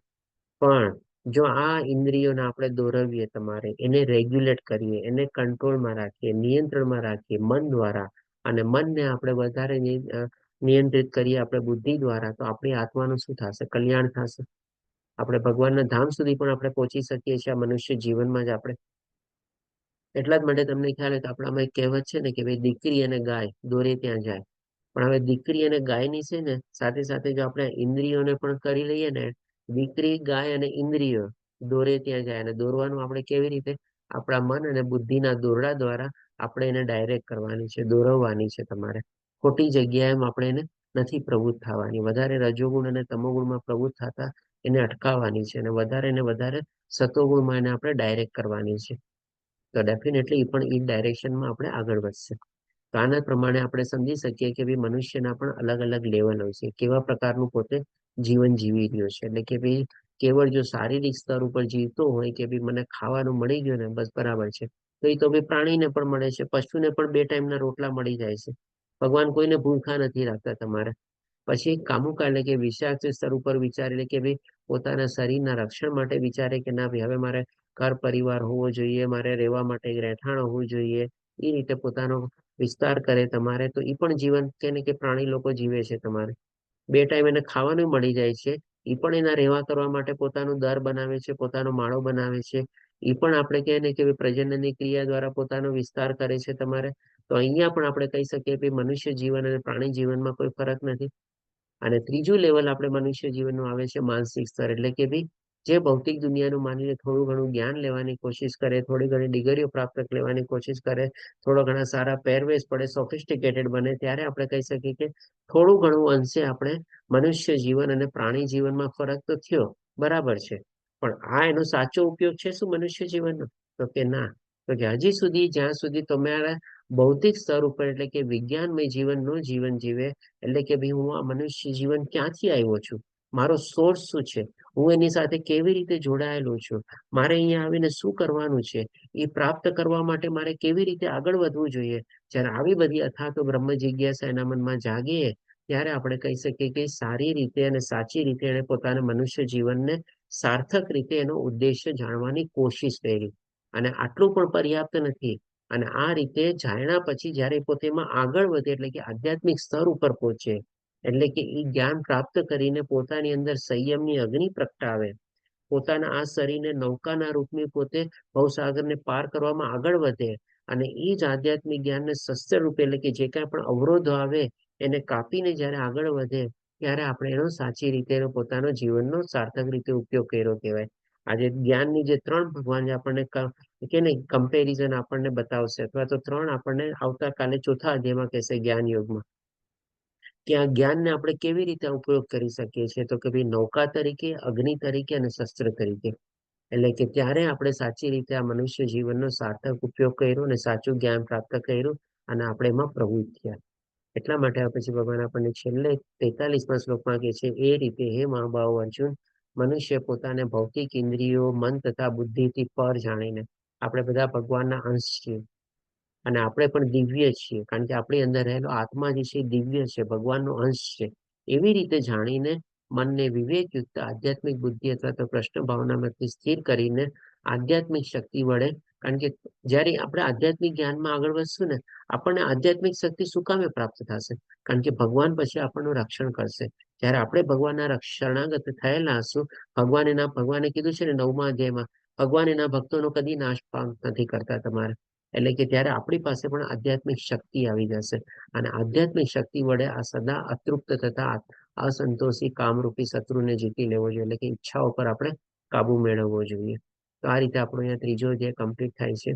પણ જો આ ઇન્દ્રિયોને આપણે દોરવીએ તમારે, એને રેગ્યુલેટ કરીએ, એને કંટ્રોલમાં રાખીએ, નિયંત્રણમાં રાખીએ મન દ્વારા, અને મનને આપણે વધારે નિયંત્રિત કરીએ આપણે બુદ્ધિ દ્વારા, તો આપણી આત્માનું શું થશે, કલ્યાણ થશે. આપણે ભગવાનના ધામ સુધી પણ આપણે પહોંચી શકીએ છીએ આ મનુષ્ય જીવનમાં જ આપણે. એટલા જ માટે તમને ખ્યાલ હોય તો આપણામાં એક કહેવત છે ને કે ભાઈ દીકરી અને ગાય દોરે ત્યાં જાય. પણ હવે દીકરી અને ગાયની છે ને સાથે સાથે જો આપણે ઇન્દ્રિયોને પણ કરી લઈએ ને, દીકરી ગાય અને ઇન્દ્રિયો દોરે ત્યાં જાય. અને દોરવાનું આપણે કેવી રીતે, આપણા મન અને બુદ્ધિના દોરડા દ્વારા આપણે એને ડાયરેક્ટ કરવાની છે, દોરવવાની છે તમારે. ખોટી જગ્યાએ આપણે એને નથી પ્રવૃત્ત થવાની. વધારે રજોગુણ અને તમોગુણમાં પ્રવૃત્ત થતા એને અટકાવવાની છે, અને વધારે ને વધારે સતોગુણમાં એને આપણે ડાયરેક્ટ કરવાની છે. તો ડેફિનેટલી પણ એ ડાયરેક્શનમાં આપણે આગળ વધશે. તો આના પ્રમાણે આપણે સમજી શકીએ કે ભાઈ મનુષ્યના પણ અલગ અલગ લેવલ હોય છે, કેવા પ્રકારનું પોતે જીવન જીવી રહ્યો છે. એટલે કે ભાઈ કેવળ જો શારીરિક સ્તર ઉપર જીવતો હોય કે ભાઈ મને ખાવાનું મળી ગયું ને બસ બરાબર છે, તો એ તો ભાઈ પ્રાણીને પણ મળે છે, પશુને પણ 2 ટાઈમના રોટલા મળી જાય છે. ભગવાન કોઈને ભૂખા નથી રાખતા તમારે. પછી કામુકા એટલે કે વિષયાર્થ સ્તર ઉપર વિચારે કે ભાઈ પોતાના શરીરના રક્ષણ માટે વિચારે કે ના ભાઈ હવે મારે ઘર પરિવાર હોવો જોઈએ, મારે રહેવા માટે રહેઠાણ હોવું જોઈએ, એ રીતે પોતાનો વિસ્તાર કરે તમારે. તો એ પણ જીવન કે ને કે પ્રાણી લોકો જીવે છે તમારે. 2 ટાઈમ એને ખાવાનું મળી જાય છે, એ પણ એના રહેવા કરવા માટે પોતાનું દર બનાવે છે, પોતાનો માળો બનાવે છે. એ પણ આપણે કહે ને કે પ્રજનનની ક્રિયા દ્વારા પોતાનો વિસ્તાર કરે છે તમારે. તો અહીંયા પણ આપણે કહી શકીએ કે મનુષ્ય જીવન અને પ્રાણી જીવનમાં કોઈ ફરક નથી. અને ત્રીજું લેવલ આપણે મનુષ્ય જીવનનું આવે છે માનસિક સ્તર. એટલે કે ભાઈ જે ભૌતિક દુનિયાનું માનીને થોડું ઘણું જ્ઞાન લેવાની કોશિશ કરે, થોડી ઘણી ડિગ્રીઓ પ્રાપ્ત લેવાની કોશિશ કરે, થોડો ઘણા સારા પહેરવેશ પડે, સોફિસ્ટિકેટેડ બને, ત્યારે આપણે કહી શકીએ કે થોડું ઘણું અંશે આપણે મનુષ્ય જીવન અને પ્રાણી જીવનમાં ફરક તો થયો, બરાબર છે. પણ આ એનો સાચો ઉપયોગ છે શું મનુષ્ય જીવનનો, તો કે ના. તો કે હજી સુધી જ્યાં સુધી તમારા ભૌતિક સ્તર ઉપર એટલે કે વિજ્ઞાનમય જીવનનું જીવન જીવે, એટલે કે ભાઈ હું આ મનુષ્ય જીવન ક્યાંથી આવ્યો છું, મારો સોર્સ શું છે, હું એની સાથે કેવી રીતે જોડાયેલો છું, મારે અહીંયા આવીને શું કરવાનું છે, એ પ્રાપ્ત કરવા માટે મારે કેવી રીતે આગળ વધવું જોઈએ. જ્યારે આવી બધી અથાતો બ્રહ્મ જિજ્ઞાસા એના મનમાં જાગે, ત્યારે આપણે કહી શકીએ કે સારી રીતે અને સાચી રીતે એને પોતાના મનુષ્ય જીવનને સાર્થક રીતે એનો ઉદ્દેશ્ય જાણવાની કોશિશ કરી. અને આટલું પણ પર્યાપ્ત નથી. અને આ રીતે જાણ્યા પછી જ્યારે પોતે એમાં આગળ વધે, એટલે કે આધ્યાત્મિક સ્તર ઉપર પહોંચે, એટલે કે એ જ્ઞાન પ્રાપ્ત કરીને પોતાની અંદર સંયમની અગ્નિ પ્રગટાવે, પોતાના આ શરીરને નૌકાના રૂપની પોતે ભવસાગરને પાર કરવામાં આગળ વધે, અને એ જ આધ્યાત્મિક જ્ઞાનને શસ્ત્ર રૂપે એટલે કે જે કાંઈ પણ અવરોધો આવે એને કાપીને જ્યારે આગળ વધે, ત્યારે આપણે એનો સાચી રીતે એનો પોતાનો જીવનનો સાર્થક રીતે ઉપયોગ કર્યો કહેવાય. આજે જ્ઞાનની જે 3 ભગવાન જે આપણને કે ને કમ્પેરિઝન આપણને બતાવશે, અથવા તો 3 આપણને આવતાકાલે 4થા અધ્યાયમાં કહેશે જ્ઞાન યોગમાં, કે આ જ્ઞાનને આપણે કેવી રીતે ઉપયોગ કરી શકીએ છીએ. તો કે ભાઈ નૌકા તરીકે, અગ્નિ તરીકે અને શસ્ત્ર તરીકે. એટલે કે ત્યારે આપણે સાચી રીતે આ મનુષ્ય જીવનનો સાર્થક ઉપયોગ કર્યો અને સાચું જ્ઞાન પ્રાપ્ત કર્યું, અને આપણે એમાં પ્રવૃત્ત થયા. એટલા માટે પછી ભગવાન આપણને છેલ્લે 43મા શ્લોકમાં કહે છે એ રીતે હે મહાબાહુ અર્જુન, મનુષ્ય પોતાને ભૌતિક ઇન્દ્રિયો, મન તથા બુદ્ધિથી પર જાણીને, આપણે બધા ભગવાનના અંશ છીએ. અને આપણે પણ દિવ્ય છીએ, કારણ કે આપણી અંદર રહેલો આત્મા જે છે એ દિવ્ય છે, ભગવાનનો અંશ છે. એવી રીતે જાણીને મનને વિવેકયુક્ત આધ્યાત્મિક બુદ્ધિ અથવા તો પ્રશ્ન ભાવનામાંથી સ્થિર કરીને આધ્યાત્મિક શક્તિ વડે, કારણ કે જ્યારે આપણે આધ્યાત્મિક જ્ઞાનમાં આગળ વધશું ને, આપણને આધ્યાત્મિક શક્તિ શું કામે પ્રાપ્ત થશે? કારણ કે ભગવાન પછી આપણનું રક્ષણ કરશે. જ્યારે આપણે ભગવાનના શરણાગત થયેલા હશું, ભગવાને કીધું છે ને 9મા અધ્યાયમાં, ભગવાન એના ભક્તોનો કદી નાશ નથી કરતા તમારે. એટલે કે ત્યારે આપણી પાસે પણ આધ્યાત્મિક શક્તિ આવી જશે, અને આધ્યાત્મિક શક્તિ વડે આ સદા અતૃપ્ત થતા અસંતોષી કામરૂપી શત્રુને જીતી લેવો જોઈએ, એટલે કે ઈચ્છાઓ પર આપણે કાબુ મેળવવો જોઈએ. તો આ રીતે આપણો અહીંયા ત્રીજો અધ્યાય કમ્પ્લીટ થાય છે.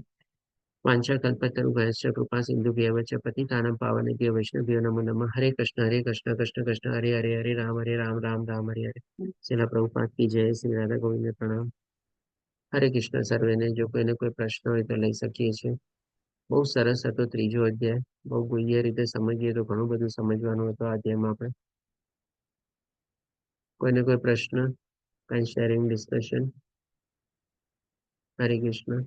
વાંચા કલ્પતરુ ભયશ્ચ કૃપા સિંધુ ભ્યવચ પતિતાનાં પાવનેભ્યો વૈષ્ણવભ્યો નમો નમઃ. હરે કૃષ્ણ કૃષ્ણ કૃષ્ણ હરે હરે હરે રામ રામ હરે હરે. શ્રીલ પ્રભુપાદ કી જય. શ્રી રાધા ગોવિંદ પ્રણામ. હરે કૃષ્ણ સર્વેને. જો કોઈને કોઈ પ્રશ્ન હોય તો લઈ શકીએ છીએ. બહુ સરસ હતો ત્રીજો અધ્યાય. બહુ ગુહ્ય રીતે સમજીએ તો ઘણું બધું સમજવાનું હતું આ અધ્યાયમાં આપણે. કોઈને કોઈ પ્રશ્ન, કઈ શેરિંગ ડિસ્કશન? હરે કૃષ્ણ.